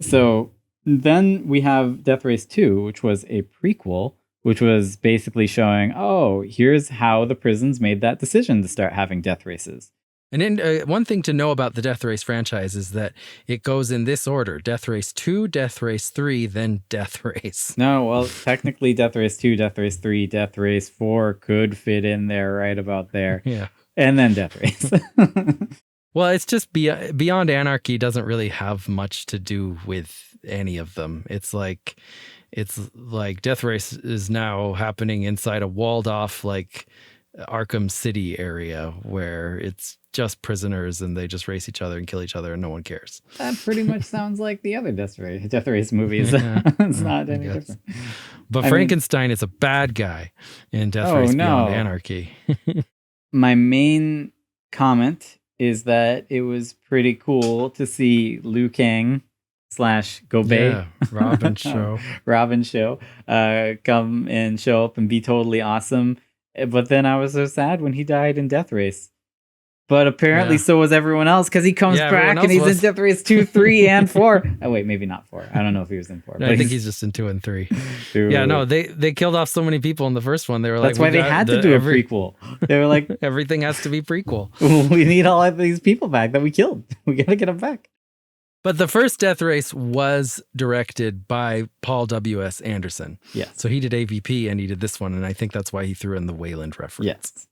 So then we have Death Race 2, which was a prequel, which was basically showing, oh, here's how the prisons made that decision to start having death races. And one thing to know about the Death Race franchise is that it goes in this order: Death Race 2, Death Race 3, then Death Race. No, well, technically Death Race 2, Death Race 3, Death Race 4 could fit in there right about there. Yeah. And then Death Race. Well, it's just Beyond Anarchy doesn't really have much to do with any of them. It's like Death Race is now happening inside a walled off like Arkham City area where it's just prisoners and they just race each other and kill each other and no one cares. That pretty much sounds like the other Death Race movies. Yeah. It's not any different. But Frankenstein is a bad guy in Death Race Beyond Anarchy. My main comment is that it was pretty cool to see Liu Kang / Gobei, Robin Show, come and show up and be totally awesome. But then I was so sad when he died in Death Race. But apparently so was everyone else, because he comes back and he's in Death Race 2, 3, and 4. Oh, wait, maybe not 4. I don't know if he was in 4. No, I think he's just in 2 and 3. Yeah, no, they killed off so many people in the first one. They were That's why they had to do a prequel. They were like, everything has to be prequel. We need all of these people back that we killed. We got to get them back. But the first Death Race was directed by Paul W.S. Anderson. Yeah. So he did AVP and he did this one, and I think that's why he threw in the Weyland reference. Yes.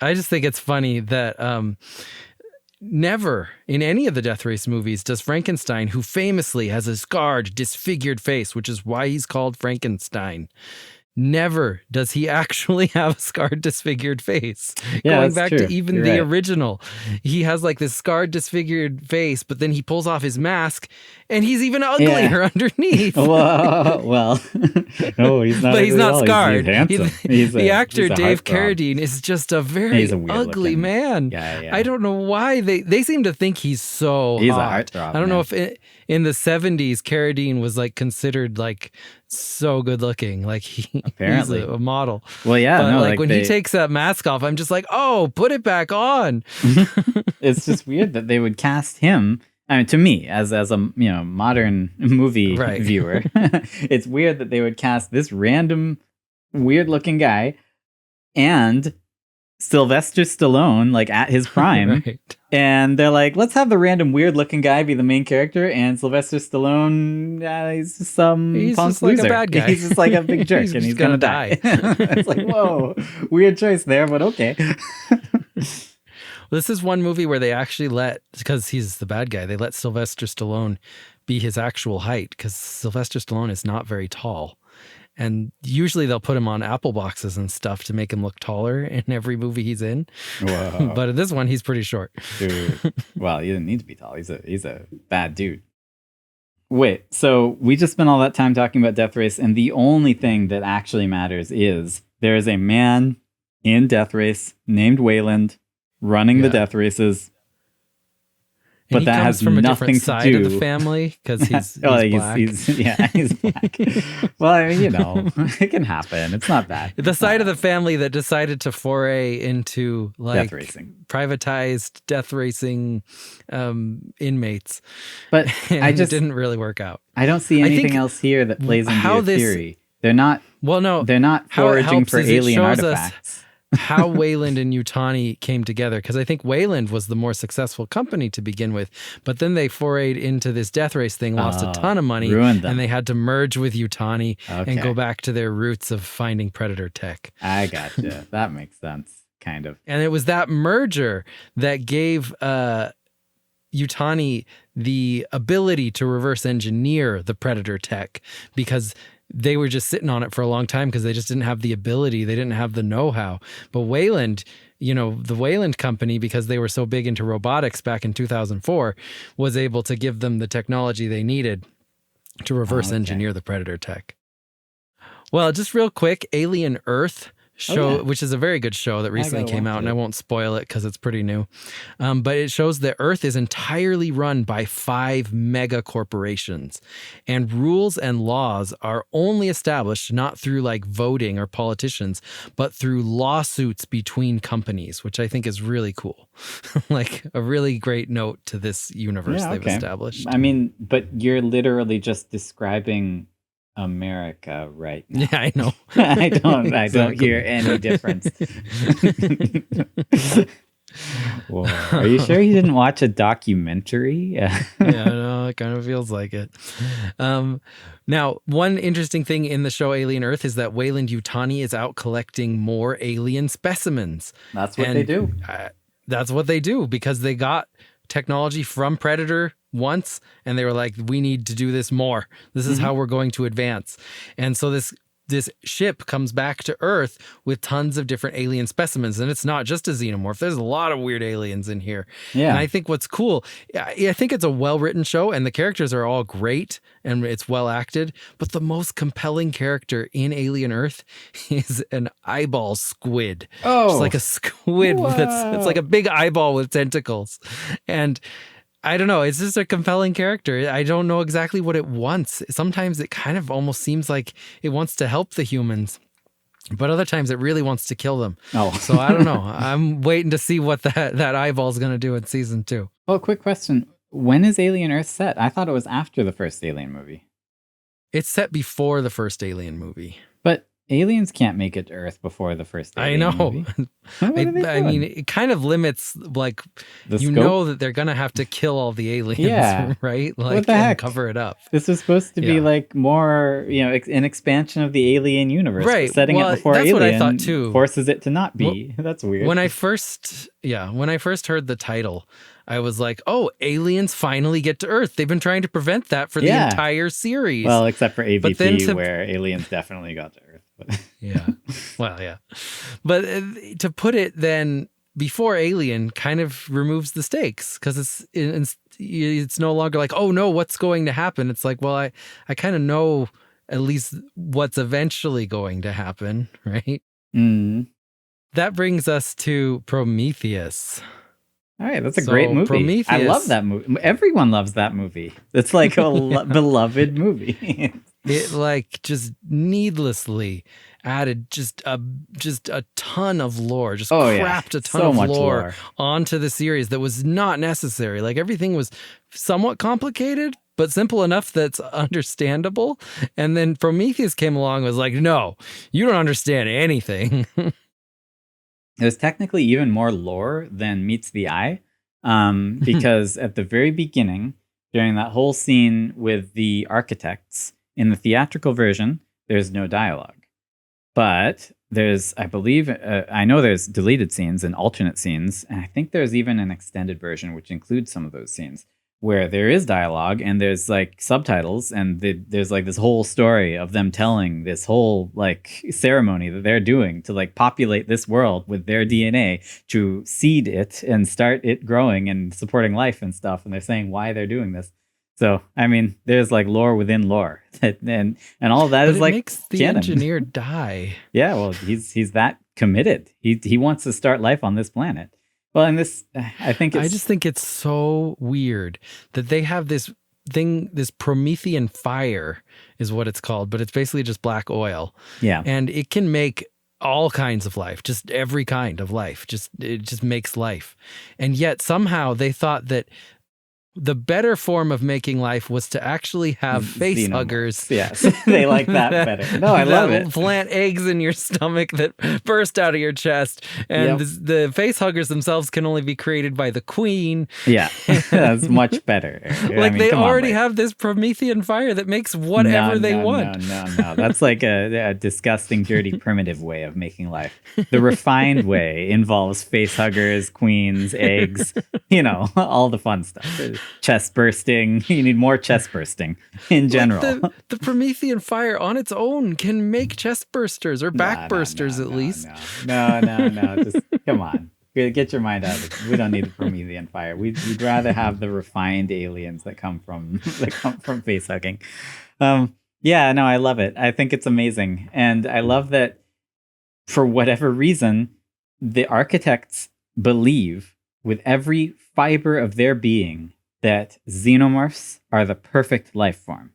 I just think it's funny that never in any of the Death Race movies does Frankenstein, who famously has a scarred, disfigured face, which is why he's called Frankenstein, never does he actually have a scarred, disfigured face. Yeah, going back to even the right. original, he has like this scarred, disfigured face, but then he pulls off his mask and he's even uglier underneath. Well, no, he's not. But he's not scarred. He's handsome. The actor Dave Carradine is just a very ugly man. Yeah. I don't know why they seem to think he's so hot. A heartthrob, I don't know if in the 70s Carradine was like considered like so good looking, like he's a model. Well, yeah, but no, like when he takes that mask off, I'm just like, oh, put it back on. It's just weird that they would cast him. I mean, to me, as a modern movie viewer, it's weird that they would cast this random weird looking guy and Sylvester Stallone, like at his prime, and they're like, let's have the random weird looking guy be the main character, and Sylvester Stallone, he's just he's punk just like loser. A bad guy. He's just like a big jerk, and he's gonna die. It's like, whoa, weird choice there, but okay. This is one movie where they actually because he's the bad guy, they let Sylvester Stallone be his actual height, because Sylvester Stallone is not very tall. And usually they'll put him on apple boxes and stuff to make him look taller in every movie he's in. Whoa. But in this one, he's pretty short. Dude. Well, he didn't need to be tall. He's a bad dude. Wait, so we just spent all that time talking about Death Race, and the only thing that actually matters is there is a man in Death Race named Weyland running the death races. And but that has from nothing a different side to do of the family because he's black. He's black. Well, I mean, it can happen. It's not bad. The side of the family that decided to foray into like death racing, privatized death racing inmates, but I just didn't really work out. I don't see anything else here that plays into your theory. They're not. Well, no, they're not foraging for alien artifacts. How Weyland and Yutani came together, because I think Weyland was the more successful company to begin with, but then they forayed into this death race thing, lost a ton of money, and they had to merge with Yutani and go back to their roots of finding predator tech. I gotcha. That makes sense, kind of. And it was that merger that gave Yutani the ability to reverse engineer the predator tech, because they were just sitting on it for a long time because they just didn't have the ability. They didn't have the know-how. But Weyland, the Weyland company, because they were so big into robotics back in 2004, was able to give them the technology they needed to reverse engineer the predator tech. Well, just real quick, Alien Earth show, which is a very good show that recently came out, and I won't spoil it because it's pretty new. But it shows that Earth is entirely run by 5 mega corporations, and rules and laws are only established not through like voting or politicians, but through lawsuits between companies, which I think is really cool. Like a really great note to this universe they've established. I mean, but you're literally just describing America right now. Yeah, I know. I don't hear any difference. Whoa. Are you sure you didn't watch a documentary? Yeah, no, it kind of feels like it. Now, one interesting thing in the show Alien Earth is that Weyland Yutani is out collecting more alien specimens. That's what they do. That's what they do because they got technology from Predator once and they were like, we need to do this more. This is how we're going to advance. And so this ship comes back to Earth with tons of different alien specimens. And it's not just a xenomorph. There's a lot of weird aliens in here. Yeah. And I think what's cool, I think it's a well-written show and the characters are all great and it's well acted. But the most compelling character in Alien Earth is an eyeball squid. Oh, it's like a squid. It's like a big eyeball with tentacles. And I don't know. It's just a compelling character. I don't know exactly what it wants. Sometimes it kind of almost seems like it wants to help the humans, but other times it really wants to kill them. Oh, so I don't know. I'm waiting to see what that eyeball is going to do in season 2. Oh, quick question. When is Alien Earth set? I thought it was after the first Alien movie. It's set before the first Alien movie. But aliens can't make it to Earth before the first Alien movie. I mean, it kind of limits, like, you know that they're going to have to kill all the aliens, right? Like, what the heck? Cover it up. This was supposed to be like more, an expansion of the Alien universe. Right. Setting it before Alien what I thought too. Forces it to not be. That's weird. When I first heard the title, I was like, oh, aliens finally get to Earth. They've been trying to prevent that for the entire series. Well, except for AVP, where aliens definitely got to Earth. Yeah. Well, yeah. But to put it then before Alien kind of removes the stakes because it's no longer like, oh no, what's going to happen? It's like, well, I kind of know at least what's eventually going to happen, right? Mm. That brings us to Prometheus. All right, that's a great movie. Prometheus, I love that movie. Everyone loves that movie. It's like a beloved movie. It like just needlessly added just a ton of lore, just crapped a ton of lore onto the series that was not necessary. Like everything was somewhat complicated, but simple enough that's understandable. And then Prometheus came along and was like, no, you don't understand anything. There's technically even more lore than meets the eye, because at the very beginning, during that whole scene with the architects, in the theatrical version, there's no dialogue. But there's, I believe, I know there's deleted scenes and alternate scenes, and I think there's even an extended version which includes some of those scenes where there is dialogue and there's like subtitles and there's like this whole story of them telling this whole like ceremony that they're doing to like populate this world with their DNA to seed it and start it growing and supporting life and stuff. And they're saying why they're doing this. So, I mean, there's like lore within lore, and all of that is like makes the canon. Engineer die. Yeah, well, he's that committed. He wants to start life on this planet. Well, and this, I just think it's so weird that they have this thing, this Promethean fire is what it's called, but it's basically just black oil. Yeah, and it can make all kinds of life, just every kind of life. It just makes life, and yet somehow they thought that the better form of making life was to actually have face huggers. Yes, they like that better. No, I love it. Plant eggs in your stomach that burst out of your chest. And the face huggers themselves can only be created by the queen. Yeah, that's much better. Like they already have this Promethean fire that makes whatever they want. No. That's like a disgusting, dirty, primitive way of making life. The refined way involves face huggers, queens, eggs, all the fun stuff. Chest bursting. You need more chest bursting in general. Like the Promethean fire on its own can make chest bursters or back bursters at least. No. Just come on. Get your mind out of it. We don't need the Promethean fire. We'd rather have the refined aliens that come from face hugging. I love it. I think it's amazing. And I love that for whatever reason, the architects believe with every fiber of their being that xenomorphs are the perfect life form.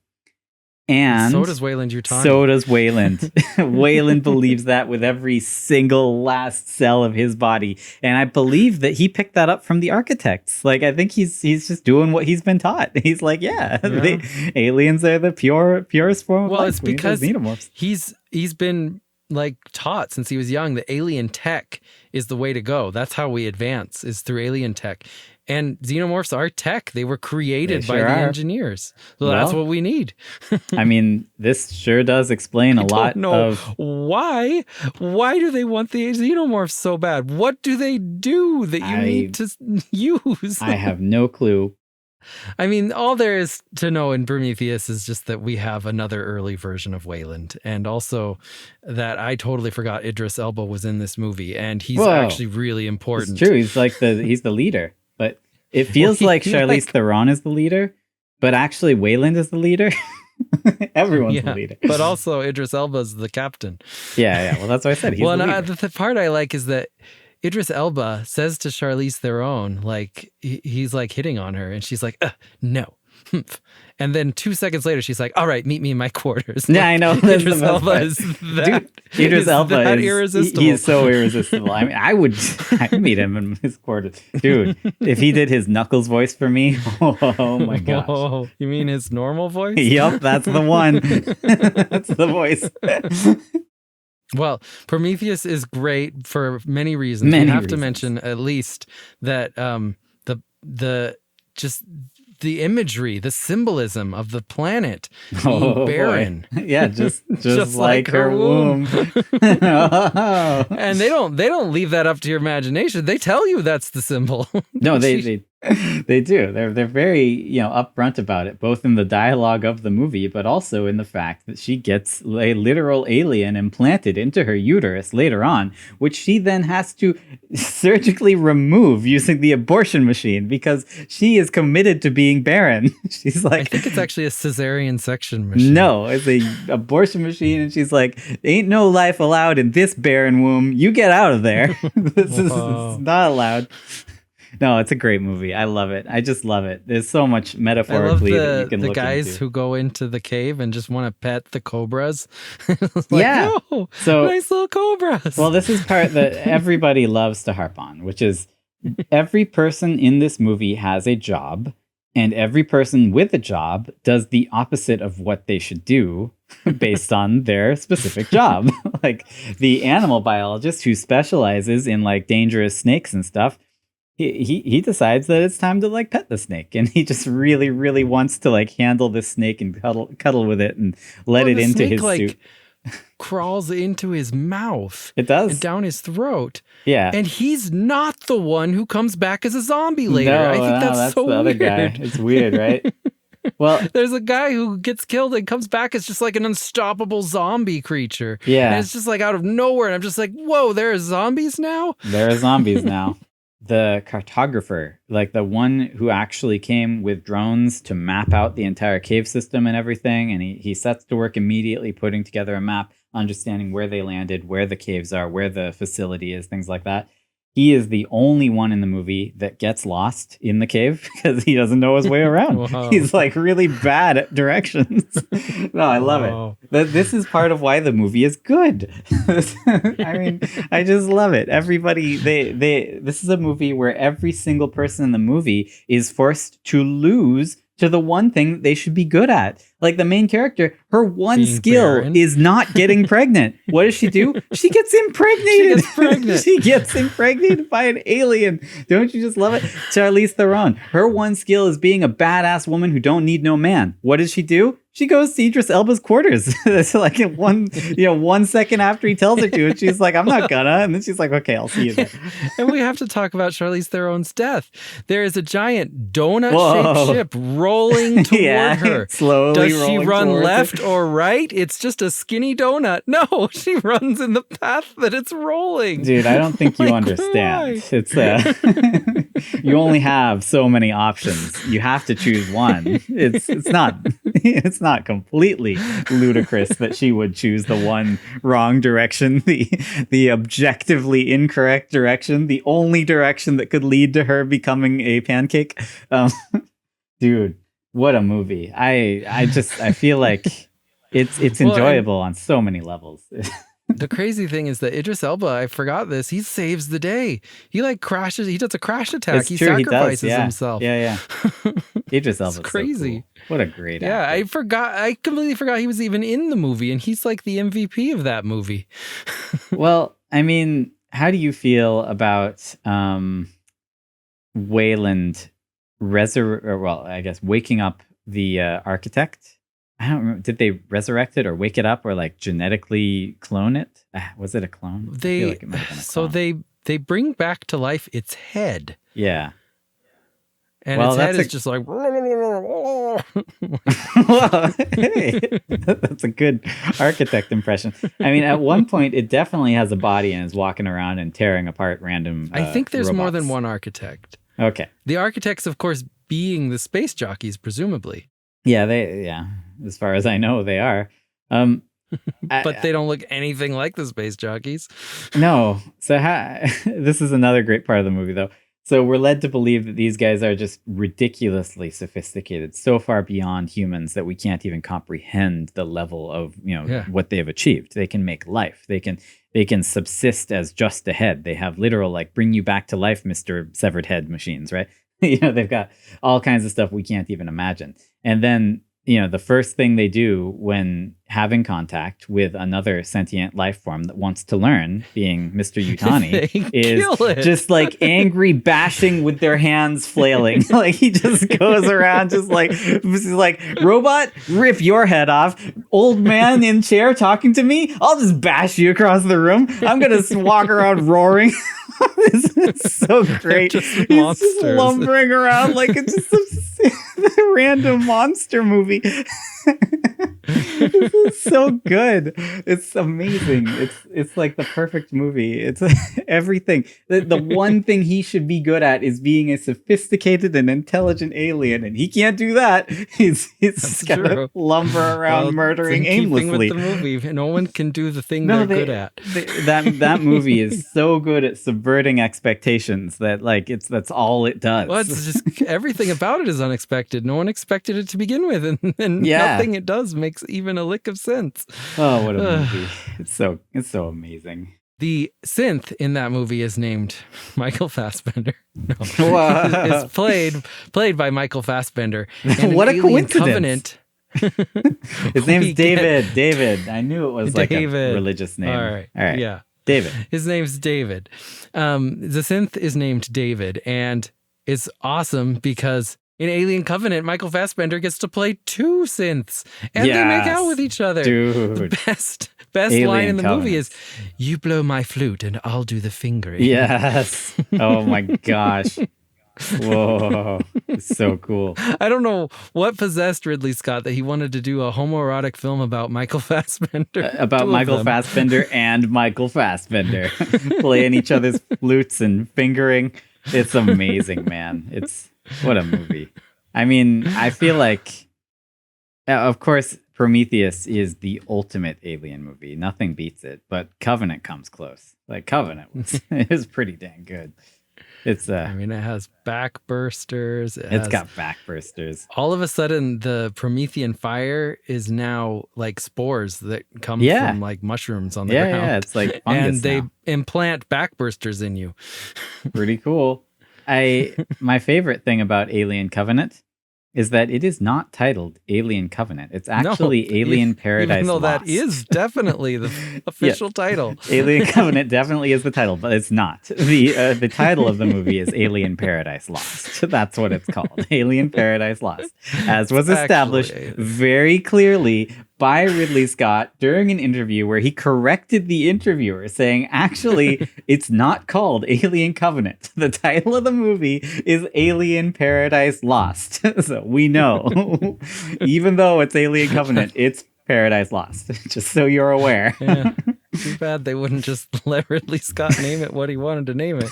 And so does Weyland Yutani. So does Weyland. Weyland believes that with every single last cell of his body. And I believe that he picked that up from the architects. Like, I think he's just doing what he's been taught. He's like, aliens are the purest form of life. Well, it's because xenomorphs. He's been like taught since he was young that alien tech is the way to go. That's how we advance, is through alien tech. And xenomorphs are tech. They were created by the engineers. So that's what we need. I mean, this sure does explain a lot of... Why? Why do they want the xenomorphs so bad? What do they do that you need to use? I have no clue. I mean, all there is to know in Prometheus is just that we have another early version of Weyland. And also that I totally forgot Idris Elba was in this movie. And he's actually really important. It's true. He's the leader. But it feels like Charlize Theron is the leader, but actually Weyland is the leader. Everyone's the leader. But also Idris Elba's the captain. Yeah. Well, that's what I said. He's the leader. The part I like is that Idris Elba says to Charlize Theron, like, he's like hitting on her, and she's like, no. And then 2 seconds later, she's like, all right, meet me in my quarters. Yeah, I know. Idris Elba is that. Dude, Idris Elba is irresistible. He is so irresistible. I mean, I'd meet him in his quarters. Dude, if he did his Knuckles voice for me, oh my gosh. Whoa, you mean his normal voice? Yup, that's the one. That's the voice. Well, Prometheus is great for many reasons. We have to mention at least that the imagery, the symbolism of the planet being barren. Boy. Yeah, just like her womb. And they don't leave that up to your imagination. They tell you that's the symbol. No, they do. They're very, upfront about it, both in the dialogue of the movie, but also in the fact that she gets a literal alien implanted into her uterus later on, which she then has to surgically remove using the abortion machine because she is committed to being barren. She's like, I think it's actually a cesarean section machine. No, it's a abortion machine, and she's like, ain't no life allowed in this barren womb. You get out of there. This is not allowed. No, it's a great movie. I love it. I just love it. There's so much metaphorically that you can look into. The guys who go into the cave and just want to pet the cobras. So nice little cobras. Well, this is part that everybody loves to harp on, which is every person in this movie has a job, and every person with a job does the opposite of what they should do based on their specific job. Like the animal biologist who specializes in like dangerous snakes and stuff, he decides that it's time to like pet the snake, and he just really, really wants to like handle this snake and cuddle with it and let it into his suit. Crawls into his mouth. It does. And down his throat. Yeah. And he's not the one who comes back as a zombie later. I think that's so the other guy. It's weird, right? Well, there's a guy who gets killed and comes back as just like an unstoppable zombie creature. Yeah. And it's just like out of nowhere. And I'm just like, whoa, there are zombies now? There are zombies now. The cartographer, like the one who actually came with drones to map out the entire cave system and everything, and he sets to work immediately putting together a map, understanding where they landed, where the caves are, where the facility is, things like that. He is the only one in the movie that gets lost in the cave because he doesn't know his way around. He's like really bad at directions. No, I love it. This is part of why the movie is good. I mean, I just love it. Everybody, this is a movie where every single person in the movie is forced to lose to the one thing that they should be good at. Like the main character, her one skill is not getting pregnant. What does she do? She gets impregnated. She gets impregnated by an alien. Don't you just love it? Charlize Theron, her one skill is being a badass woman who don't need no man. What does she do? She goes to Idris Elba's quarters. It's like one second after he tells her to, and she's like, I'm not gonna. And then she's like, okay, I'll see you there. And we have to talk about Charlize Theron's death. There is a giant donut-shaped ship rolling toward her. Slowly Does she run left or right? It's just a skinny donut. No, she runs in the path that it's rolling. Dude, I don't think you understand. Why? It's you only have so many options. You have to choose one. It's it's not completely ludicrous that she would choose the one wrong direction, the objectively incorrect direction, the only direction that could lead to her becoming a pancake. Dude, what a movie. I feel like it's enjoyable on so many levels. The crazy thing is that Idris Elba, I forgot this, he saves the day. He like crashes, he does a crash attack. He sacrifices himself. Yeah. Idris Elba's crazy. So cool. What a great actor. I completely forgot he was even in the movie, and he's like the MVP of that movie. Well, I mean, how do you feel about Weyland waking up the architect? I don't remember. Did they resurrect it or wake it up or like genetically clone it? Was it a clone? I feel like it might have been a clone. They bring back to life its head. Yeah. And its head is just like... Well, hey, that's a good architect impression. I mean, at one point, it definitely has a body and is walking around and tearing apart random I think there's robots. more than one architect. Okay. The architects, of course, being the space jockeys, presumably. Yeah, as far as I know, they are. But they don't look anything like the space jockeys. No. So this is another great part of the movie, though. So we're led to believe that these guys are just ridiculously sophisticated, so far beyond humans that we can't even comprehend the level of, what they have achieved. They can make life. They can subsist as just a head. They have literal, like, bring you back to life, Mr. Severed Head machines, right? They've got all kinds of stuff we can't even imagine. And then, the first thing they do when having contact with another sentient life form that wants to learn, being Mr. Yutani, is just like angry bashing with their hands flailing. Like he just goes around just like robot, rip your head off. Old man in chair talking to me, I'll just bash you across the room. I'm going to walk around roaring. This is so great. He's just lumbering around like it's just a random monster movie. This is so good. It's amazing. It's like the perfect movie. It's everything. The one thing he should be good at is being a sophisticated and intelligent alien, and he can't do that. He's just gotta lumber around murdering aimlessly. With the movie, no one can do the thing they're good at. That movie is so good at subverting expectations that that's all it does. Well, it's just everything about it is unexpected. No one expected it to begin with, and nothing it does makes even a lick of sense. Oh, what a movie. It's so amazing. The synth in that movie is named Michael Fassbender. No. It's played by Michael Fassbender. What a coincidence. Covenant. His name's David. David. I knew it was like a religious name. All right. Yeah. David. His name's David. The synth is named David, and it's awesome because in Alien Covenant, Michael Fassbender gets to play two synths, and they make out with each other. Dude. The best line in the movie is, "You blow my flute, and I'll do the fingering." Yes. Oh my gosh. Whoa. It's so cool. I don't know what possessed Ridley Scott that he wanted to do a homoerotic film about Michael Fassbender. About Michael Fassbender and Michael Fassbender playing each other's flutes and fingering. It's amazing, man. What a movie. I mean, I feel like, of course, Prometheus is the ultimate alien movie. Nothing beats it, but Covenant comes close. Like, Covenant is pretty dang good. It has backbursters. It's got backbursters. All of a sudden, the Promethean fire is now like spores that come from like mushrooms on the ground. Yeah, it's like fungus and they now. Implant backbursters in you. Pretty cool. My favorite thing about Alien Covenant is that it is not titled Alien Covenant. It's actually Alien Paradise even though Lost. That is definitely the official title. Alien Covenant definitely is the title, but it's not. The title of the movie is Alien Paradise Lost. That's what it's called. Alien Paradise Lost. As was established very clearly by Ridley Scott during an interview where he corrected the interviewer saying, actually, it's not called Alien Covenant. The title of the movie is Alien Paradise Lost. So we know, even though it's Alien Covenant, it's Paradise Lost, just so you're aware. Yeah. Too bad they wouldn't just let Ridley Scott name it what he wanted to name it.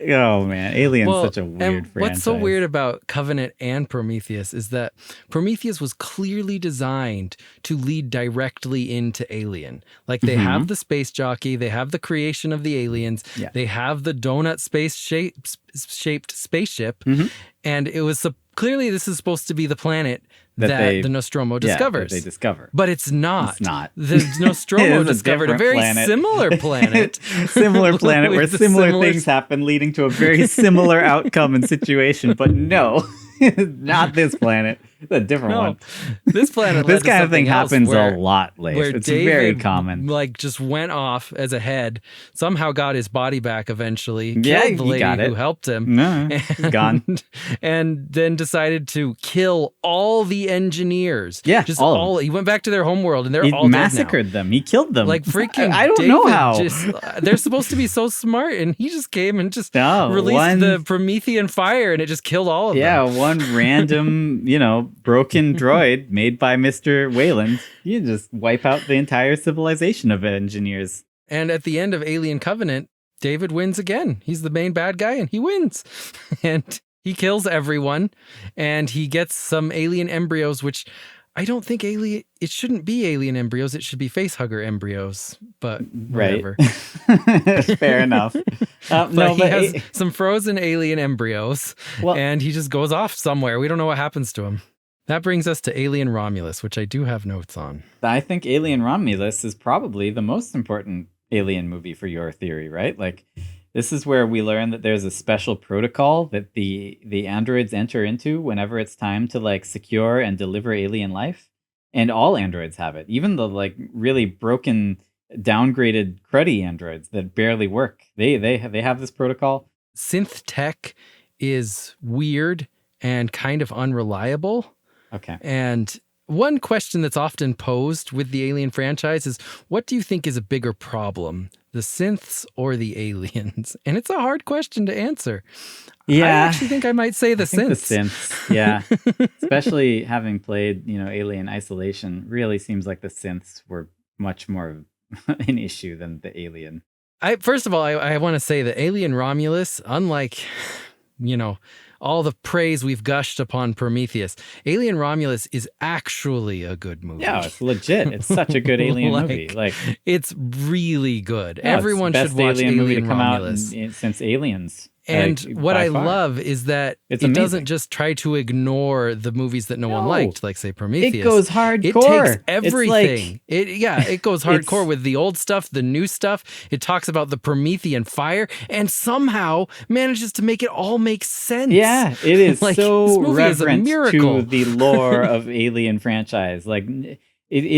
Oh man, Alien's such a weird and franchise. what's so weird about Covenant and Prometheus is that Prometheus was clearly designed to lead directly into Alien. Like they have the space jockey, they have the creation of the aliens, they have the donut shaped spaceship, and it was clearly this is supposed to be the planet that the Nostromo discovers. That they discover. But it's not. It's not. The Nostromo discovered a very similar planet. Similar planet where similar things happen, leading to a very similar outcome and situation. But no, not this planet. It's a different one. This planet. This kind of thing happens a lot, Leif. It's David, very common. Like just went off as a head. Somehow got his body back eventually. Yeah, killed the lady who helped him. No, he's gone. And then decided to kill all the engineers. Yeah, just all. He went back to their homeworld, and they're all massacred them. He killed them. Like freaking. I don't David know how. They're supposed to be so smart, and he just came and just released the Promethean fire, and it just killed all of them. Yeah, one random, broken droid made by Mr. Weyland. You just wipe out the entire civilization of engineers. And at the end of Alien Covenant, David wins again. He's the main bad guy, and he wins. And he kills everyone, and he gets some alien embryos, which I don't think it shouldn't be alien embryos. It should be facehugger embryos, but whatever. Right. Fair enough. He has some frozen alien embryos, and he just goes off somewhere. We don't know what happens to him. That brings us to Alien Romulus, which I do have notes on. I think Alien Romulus is probably the most important alien movie for your theory, right? Like, this is where we learn that there's a special protocol that the androids enter into whenever it's time to secure and deliver alien life. And all androids have it. Even the really broken, downgraded, cruddy androids that barely work. They have this protocol. Synth tech is weird and kind of unreliable. Okay. And one question that's often posed with the Alien franchise is, what do you think is a bigger problem, the synths or the aliens? And it's a hard question to answer. Yeah. I actually think I might say the synths. The synths, yeah. Especially having played, Alien Isolation, really seems like the synths were much more an issue than the alien. First of all, I want to say that Alien Romulus, unlike, all the praise we've gushed upon Prometheus, Alien Romulus is actually a good movie. Yeah, it's legit. It's such a good alien movie. It's really good. Everyone should watch alien movie to come Romulus. out since Aliens. And what I love is that it doesn't just try to ignore the movies that no one liked, like say Prometheus. It goes hardcore. It takes everything. It goes hardcore with the old stuff, the new stuff. It talks about the Promethean fire and somehow manages to make it all make sense. Yeah, it is so reverent to the lore of Alien franchise. It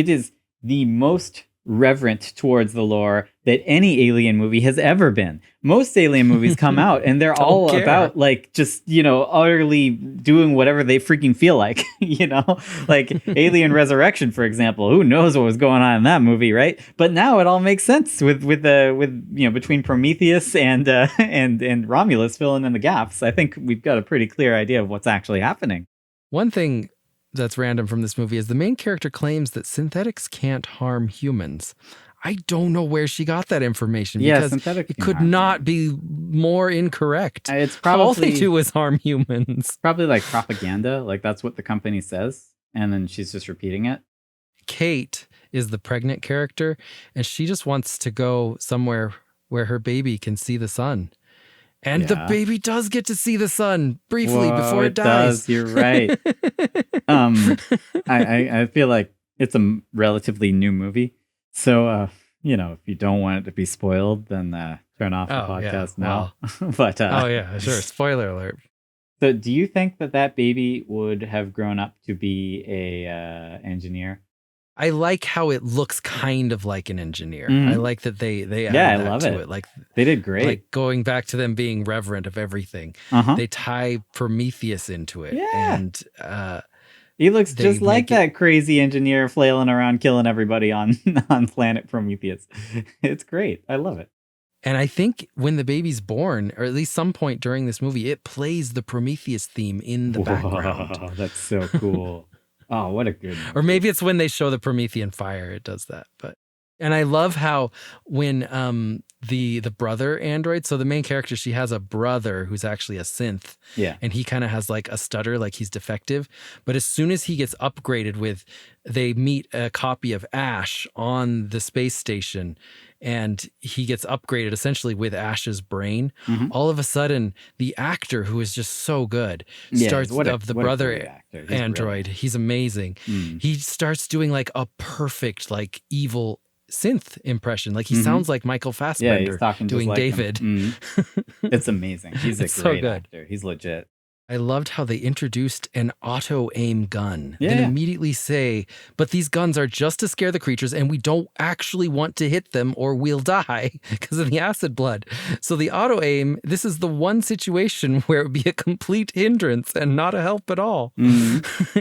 is the most reverent towards the lore that any alien movie has ever been. Most alien movies come out and they're all about utterly doing whatever they freaking feel like, Alien Resurrection, for example. Who knows what was going on in that movie, right? But now it all makes sense with between Prometheus and Romulus filling in the gaps. I think we've got a pretty clear idea of what's actually happening. One thing that's random from this movie is the main character claims that synthetics can't harm humans. I don't know where she got that information because it could not be more incorrect. It's probably all they do is harm humans. Probably propaganda. That's what the company says, and then she's just repeating it. Kate is the pregnant character, and she just wants to go somewhere where her baby can see the sun. And the baby does get to see the sun briefly before it dies. Does. You're right. I feel like it's a relatively new movie. So, if you don't want it to be spoiled, then turn off the podcast now. But sure. Spoiler alert. So do you think that baby would have grown up to be a engineer? I like how it looks kind of like an engineer. I like that they added I that love to it. They did great. Going back to them being reverent of everything. They tie Prometheus into it. Yeah. And he looks just like that crazy engineer flailing around killing everybody on planet Prometheus. It's great. I love it. And I think when the baby's born, or at least some point during this movie, it plays the Prometheus theme in the background. Oh, that's so cool. Oh, what a good movie. Or maybe it's when they show the Promethean fire, it does that. And I love how when the brother android. So the main character, she has a brother who's actually a synth. Yeah. And he kind of has like a stutter, like he's defective. But as soon as he gets upgraded they meet a copy of Ash on the space station, and he gets upgraded essentially with Ash's brain. All of a sudden, the actor, who is just so good, starts the brother android. He's amazing. He starts doing like a perfect, like evil synth impression. Like he sounds like Michael Fassbender he's talking doing like David. It's amazing. He's a great actor. He's legit. I loved how they introduced an auto-aim gun and Yeah. immediately say, but these guns are just to scare the creatures and we don't actually want to hit them or we'll die because of the acid blood. So the auto-aim, this is the one situation where it would be a complete hindrance and not a help at all.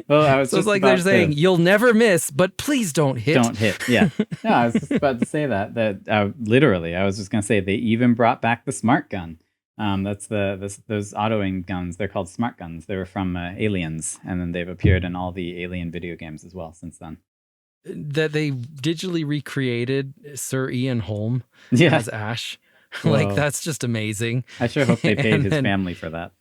Well, I was So it's like they're saying, you'll never miss, but please don't hit. Don't hit. Yeah. No, I was just about to say that literally, I was just going to say they even brought back the smart gun. That's those auto-aim guns. They're called smart guns. They were from Aliens, and then they've appeared in all the Alien video games as well since then. That they digitally recreated Sir Ian Holm as Ash. Like, that's just amazing. I sure hope they paid his family for that.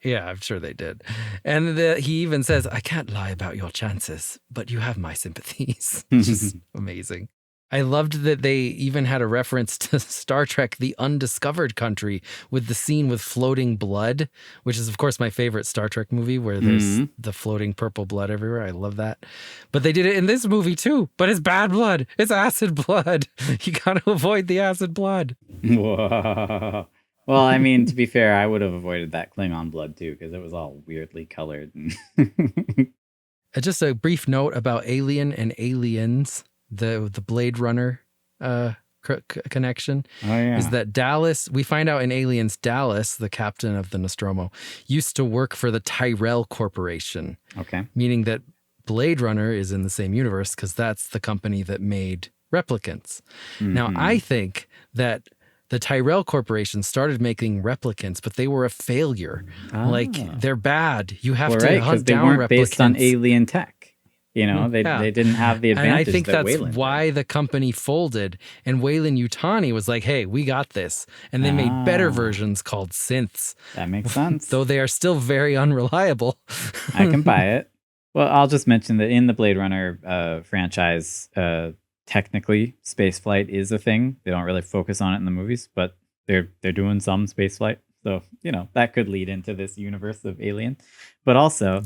Yeah, I'm sure they did. And he even says, I can't lie about your chances, but you have my sympathies. It's just amazing. I loved that they even had a reference to Star Trek, The Undiscovered Country, with the scene with floating blood, which is, of course, my favorite Star Trek movie, where there's the floating purple blood everywhere. I love that. But they did it in this movie, too. But it's bad blood. It's acid blood. You got to avoid the acid blood. Whoa. Well, I mean, to be fair, I would have avoided that Klingon blood, too, because it was all weirdly colored. Just a brief note about Alien and Aliens. The Blade Runner connection is that Dallas, we find out in Aliens, Dallas, the captain of the Nostromo, used to work for the Tyrell Corporation. Okay. Meaning that Blade Runner is in the same universe because that's the company that made replicants. Now, I think that the Tyrell Corporation started making replicants, but they were a failure. Like, they're bad. You have to hunt down replicants. They weren't based on alien tech. You know, they didn't have the advantage. And I think that's Weyland why did. the company folded. And Weyland Yutani was like, hey, we got this. And they made better versions called synths. That makes sense. Though they are still very unreliable. I can buy it. Well, I'll just mention that in the Blade Runner franchise, technically, spaceflight is a thing. They don't really focus on it in the movies, but they're doing some spaceflight. So, you know, that could lead into this universe of Alien. But also,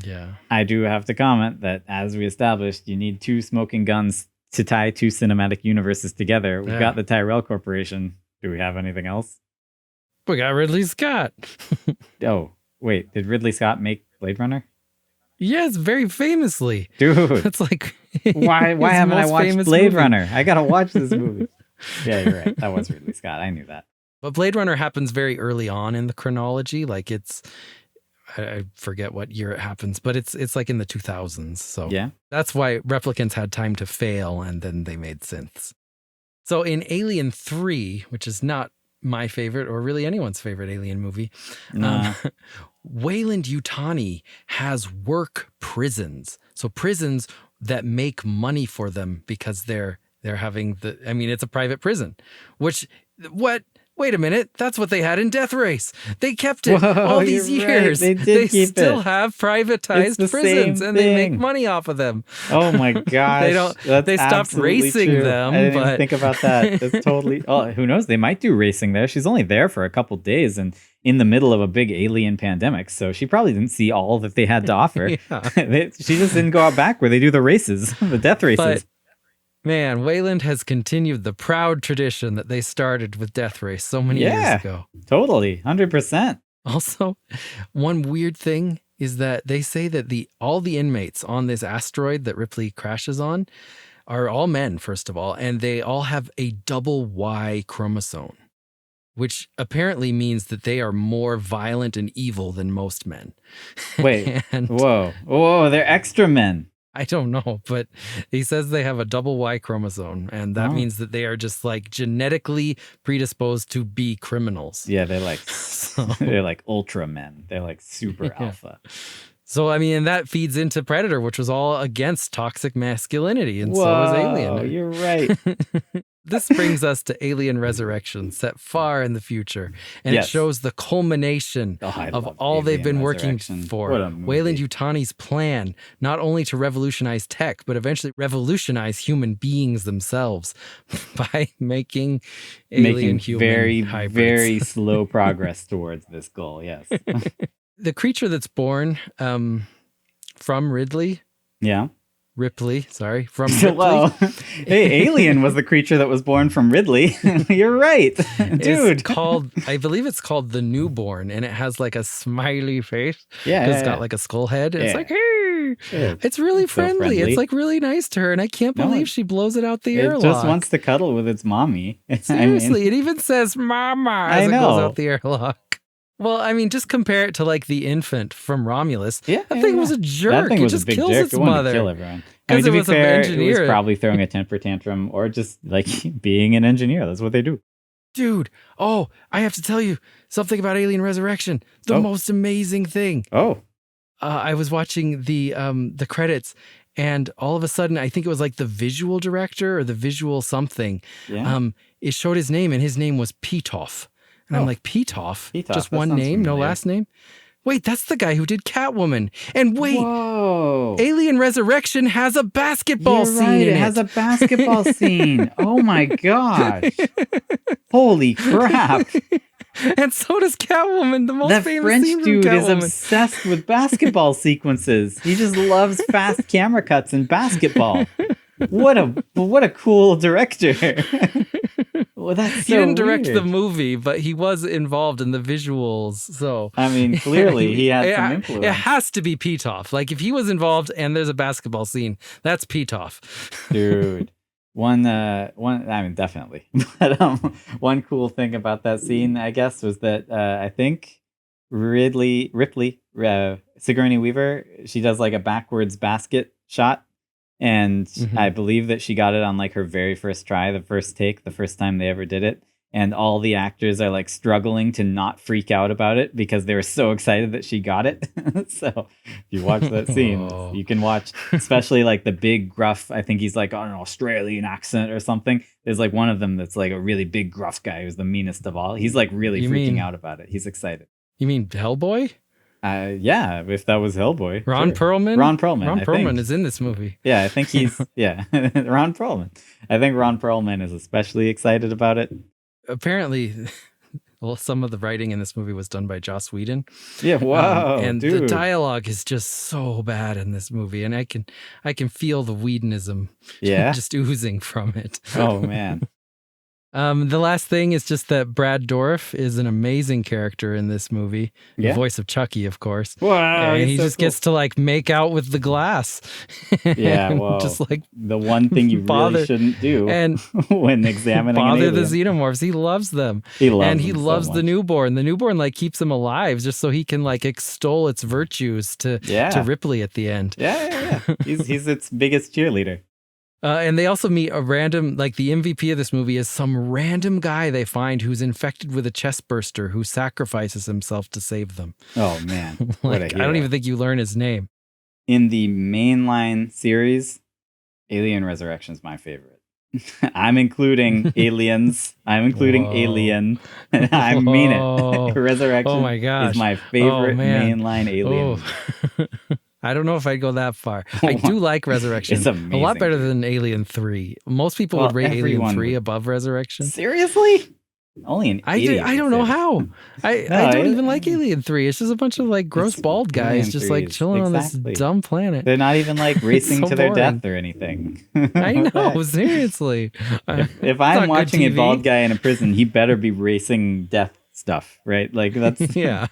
I do have to comment that, as we established, you need two smoking guns to tie two cinematic universes together. We've got the Tyrell Corporation. Do we have anything else? We got Ridley Scott. Oh, wait. Did Ridley Scott make Blade Runner? Yes, very famously. Dude. It's like... why haven't I watched Blade Runner? I got to watch this movie. Yeah, you're right. That was Ridley Scott. I knew that. But Blade Runner happens very early on in the chronology. Like I forget what year it happens, but it's like in the 2000s. So that's why replicants had time to fail, and then they made synths. So in Alien 3, which is not my favorite or really anyone's favorite Alien movie, Weyland Yutani has work prisons. So prisons that make money for them because they're having it's a private prison, wait a minute, that's what they had in Death Race. They kept it all these years. Right. They still have privatized prisons and they make money off of them. Oh my gosh. They stopped racing true. them. I didn't even think about that. That's totally... Oh, who knows? They might do racing there. She's only there for a couple days and in the middle of a big alien pandemic. So she probably didn't see all that they had to offer. She just didn't go out back where they do the races, the death races. Man, Weyland has continued the proud tradition that they started with Death Race so many years ago. Totally, 100%. Also, one weird thing is that they say that all the inmates on this asteroid that Ripley crashes on are all men, first of all, and they all have a double Y chromosome, which apparently means that they are more violent and evil than most men. Wait, whoa, they're extra men. I don't know, but he says they have a double Y chromosome, and that means that they are just like genetically predisposed to be criminals. Yeah, they're like ultra men. They're like super alpha. So, I mean, and that feeds into Predator, which was all against toxic masculinity, and so was Alien. You're right. This brings us to Alien Resurrection, set far in the future, and it shows the culmination of all they've been working for. Weyland Yutani's plan, not only to revolutionize tech, but eventually revolutionize human beings themselves by making alien human hybrids. Very slow progress towards this goal, yes. The creature that's born from Ripley. Sorry, from Ripley. Well, hey, Alien was the creature that was born from Ridley. You're right, dude. I believe it's called the Newborn, and it has like a smiley face. It's got like a skull head. It's like, hey, it's really friendly. It's like really nice to her, and I can't believe she blows it out the airlock. It just wants to cuddle with its mommy. Seriously, it even says "mama" as it goes out the airlock. Well, I mean, just compare it to like the infant from Romulus. That thing was a jerk. That thing was just a big kills jerk. its It wanted mother. to kill everyone. I mean, to be fair, it was probably throwing a temper tantrum or just like being an engineer. That's what they do. Dude, I have to tell you something about Alien Resurrection. The most amazing thing. I was watching the credits, and all of a sudden, I think it was like the visual director or the visual something. It showed his name, and his name was Pitoff. And I'm like, Pitoff? Just one name, no last name? Wait, that's the guy who did Catwoman. And wait, Alien Resurrection has a basketball scene in it. It has a basketball scene. Oh my gosh. Holy crap. And so does Catwoman, the most famous French scene from dude Catwoman. is obsessed with basketball sequences. He just loves fast camera cuts and basketball. What a cool director. Well, that's so he didn't direct weird. the movie, but he was involved in the visuals. So I mean, clearly he had some influence. It has to be Pitoff. Like if he was involved and there's a basketball scene, that's Pitoff. Dude. I mean, definitely. But one cool thing about that scene, I guess, was that I think Ripley, Sigourney Weaver, she does like a backwards basket shot. And I believe that she got it on like her very first try, the first take, the first time they ever did it. And all the actors are like struggling to not freak out about it because they were so excited that she got it. So if you watch that scene, you can watch, especially like the big gruff, I think he's like on an Australian accent or something. There's like one of them that's like a really big gruff guy who's the meanest of all. He's like really freaking out about it. He's excited. You mean Hellboy? Yeah, if that was Hellboy. Ron Perlman? Ron Perlman. Ron Perlman is in this movie. Yeah, I think he's, Ron Perlman. I think Ron Perlman is especially excited about it. Apparently, well, some of the writing in this movie was done by Joss Whedon. Yeah, wow, and dude. The dialogue is just so bad in this movie, and I can feel the Whedonism just oozing from it. Oh, man. The last thing is just that Brad Dourif is an amazing character in this movie. The voice of Chucky, of course. Wow, and he just gets to like make out with the glass. Yeah, well, just like the one thing you really shouldn't do and when examining bother an the alien. Xenomorphs. He loves them. He loves and he them loves so the much. newborn. The newborn like keeps him alive just so he can like extol its virtues to Ripley at the end. Yeah. He's its biggest cheerleader. And they also meet a random, like the MVP of this movie is some random guy they find who's infected with a chest burster who sacrifices himself to save them. Oh, man. Like, I don't even think you learn his name. In the mainline series, Alien Resurrection is my favorite. I'm including aliens. I'm including Alien. I mean it. Resurrection is my favorite mainline alien. I don't know if I'd go that far. I do like Resurrection. It's amazing. A lot better than Alien 3. Most people would rate Alien 3 above Resurrection. Seriously? Only an idiot. I don't know how. I don't even like Alien 3. It's just a bunch of like gross bald guys just like chilling on this dumb planet. They're not even like racing so to their boring. death or anything. I know, seriously. If I'm watching a bald guy in a prison, he better be racing death stuff, right? Like that's yeah.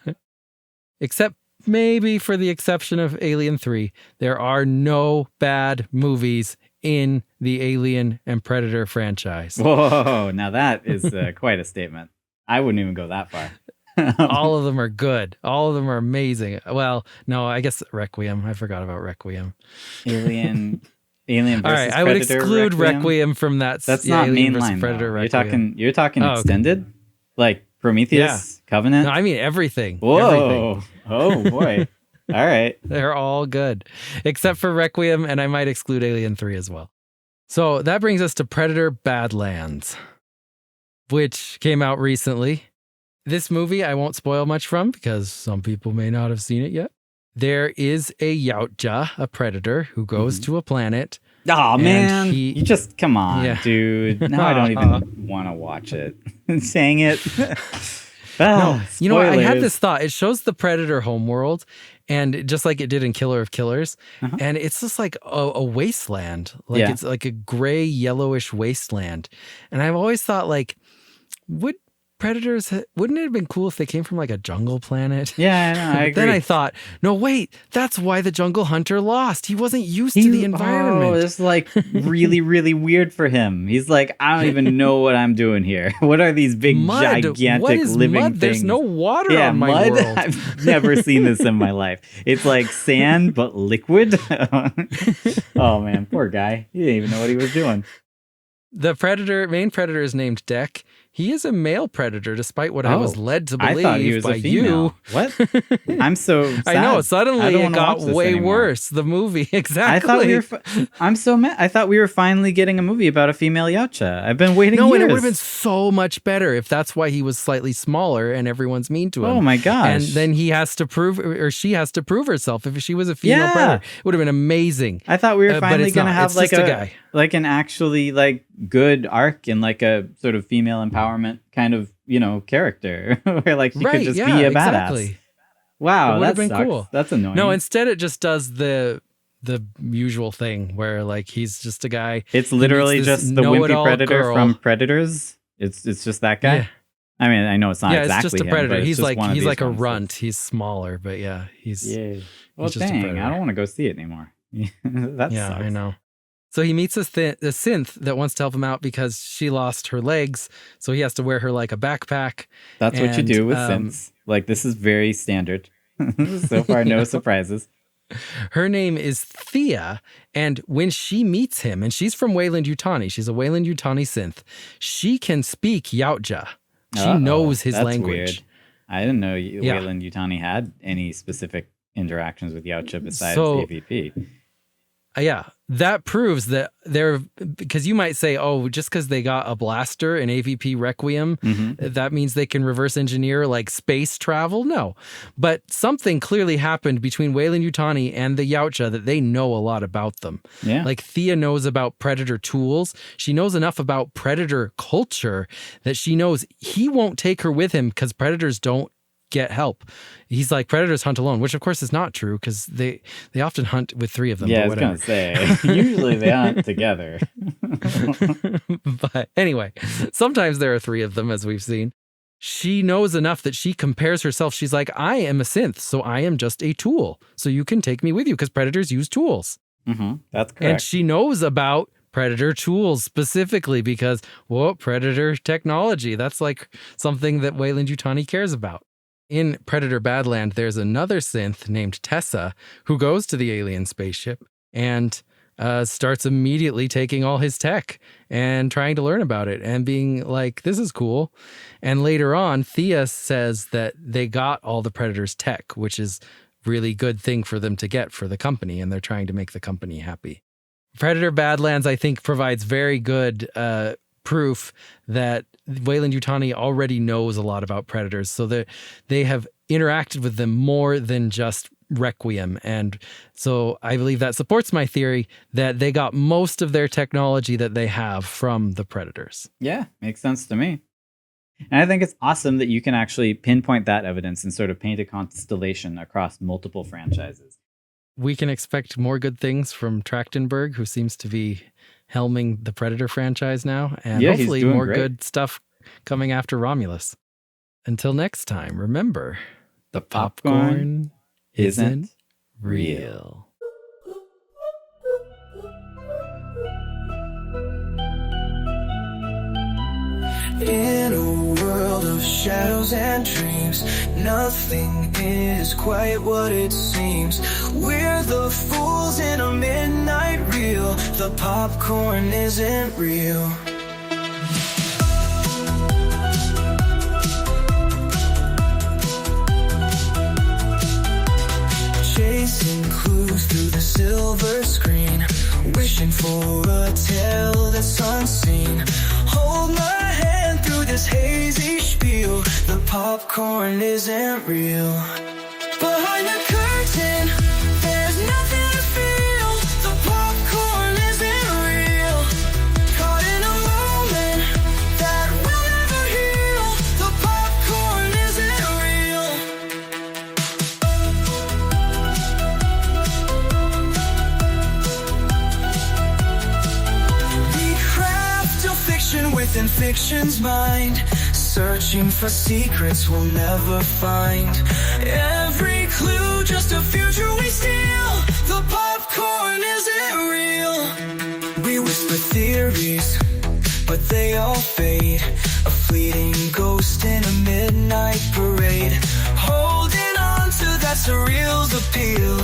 Except maybe for the exception of Alien 3, there are no bad movies in the Alien and Predator franchise. Whoa, now that is quite a statement. I wouldn't even go that far. All of them are good. All of them are amazing. Well, no, I guess Requiem. I forgot about Requiem. Alien versus all right, Predator. I would exclude Requiem from that. That's not Alien mainline. Predator. You're talking extended, like Prometheus, Covenant. No, I mean everything. Whoa! Everything. Oh boy! right. They're all good, except for Requiem, and I might exclude Alien 3 as well. So that brings us to Predator Badlands, which came out recently. This movie I won't spoil much from because some people may not have seen it yet. There is a Yautja, a predator, who goes to a planet. Oh, man. You just, come on, dude. Now I don't even want to watch it. Saying it. No, you know what? I had this thought. It shows the predator homeworld, and just like it did in Killer of Killers, and it's just like a wasteland. Like it's like a gray, yellowish wasteland. And I've always thought, like, wouldn't it have been cool if they came from like a jungle planet? Yeah, I know, I agree. Then I thought, no, wait, that's why the jungle hunter lost. He wasn't used to the environment. Oh, it's like really, really weird for him. He's like, I don't even know what I'm doing here. What are these big, gigantic what is living mud? things? There's no water on my mud? world. I've never seen this in my life. It's like sand, but liquid. Oh, man, poor guy. He didn't even know what he was doing. The main predator is named Deck. He is a male predator, despite what I was led to believe I thought he was by a female. You. What? I'm so sad. I know. Suddenly it got way anymore. worse. The movie, exactly. I thought I'm so mad. I thought we were finally getting a movie about a female Yautja. I've been waiting years. No, and it would have been so much better if that's why he was slightly smaller and everyone's mean to him. Oh my gosh. And then he has to prove, or she has to prove herself. If she was a female predator, it would have been amazing. I thought we were finally going to have like a guy. Like an actually like good arc and like a sort of female empowerment kind of, character where like she could just be a badass. Exactly. Wow, that been sucks. Cool. That's annoying. No, instead it just does the usual thing where like he's just a guy. It's literally just the wimpy predator from Predators. It's just that guy. Yeah. I mean, I know it's not exactly it's just a predator. Him, he's like a runt. He's smaller, but he's Well, he's just a predator. I don't want to go see it anymore. That sucks. I know. So he meets a synth that wants to help him out because she lost her legs, so he has to wear her like a backpack. That's what you do with synths. Like, this is very standard. So far, no surprises. Her name is Thea, and when she meets him, and she's from Weyland Yutani, she's a Weyland Yutani synth, she can speak Yautja. She knows his language. Weird. I didn't know Weyland Yutani had any specific interactions with Yautja besides AVP. Yeah, that proves that because you might say, oh, just because they got a blaster in AVP Requiem, that means they can reverse engineer like space travel? No. But something clearly happened between Weyland Yutani and the Yautja that they know a lot about them. Yeah. Like Thea knows about predator tools. She knows enough about predator culture that she knows he won't take her with him because predators don't get help. He's like, predators hunt alone, which of course is not true because they often hunt with three of them. Yeah, I was going to say, usually they hunt together. But anyway, sometimes there are three of them, as we've seen. She knows enough that she compares herself. She's like, I am a synth, so I am just a tool. So you can take me with you because predators use tools. That's correct. And she knows about predator tools specifically because, predator technology. That's like something that Weyland Yutani cares about. In Predator Badland, there's another synth named Tessa who goes to the alien spaceship and starts immediately taking all his tech and trying to learn about it and being like, this is cool. And later on, Thea says that they got all the Predator's tech, which is really good thing for them to get for the company, and they're trying to make the company happy. Predator Badlands, I think, provides very good proof that Weyland Yutani already knows a lot about predators, so that they have interacted with them more than just Requiem. And so I believe that supports my theory that they got most of their technology that they have from the predators. Yeah, makes sense to me. And I think it's awesome that you can actually pinpoint that evidence and sort of paint a constellation across multiple franchises. We can expect more good things from Trachtenberg, who seems to be helming the Predator franchise now, and hopefully more good stuff coming after Romulus. Until next time, remember, the popcorn isn't real. In a world of shadows and dreams, nothing is quite what it seems. We're the fools in a midnight reel. The popcorn isn't real. searching for a tale that's unseen. Hold my hand through this hazy spiel. The popcorn isn't real. Behind the curtain, there's nothing to feel. The popcorn isn't real. Caught in a moment that will never heal. The popcorn isn't real. We craft a fiction within fiction's mind, searching for secrets we'll never find. Every clue just a future we steal. The popcorn isn't real. We whisper theories, but they all fade. A fleeting ghost in a midnight parade, holding on to that surreal's appeal.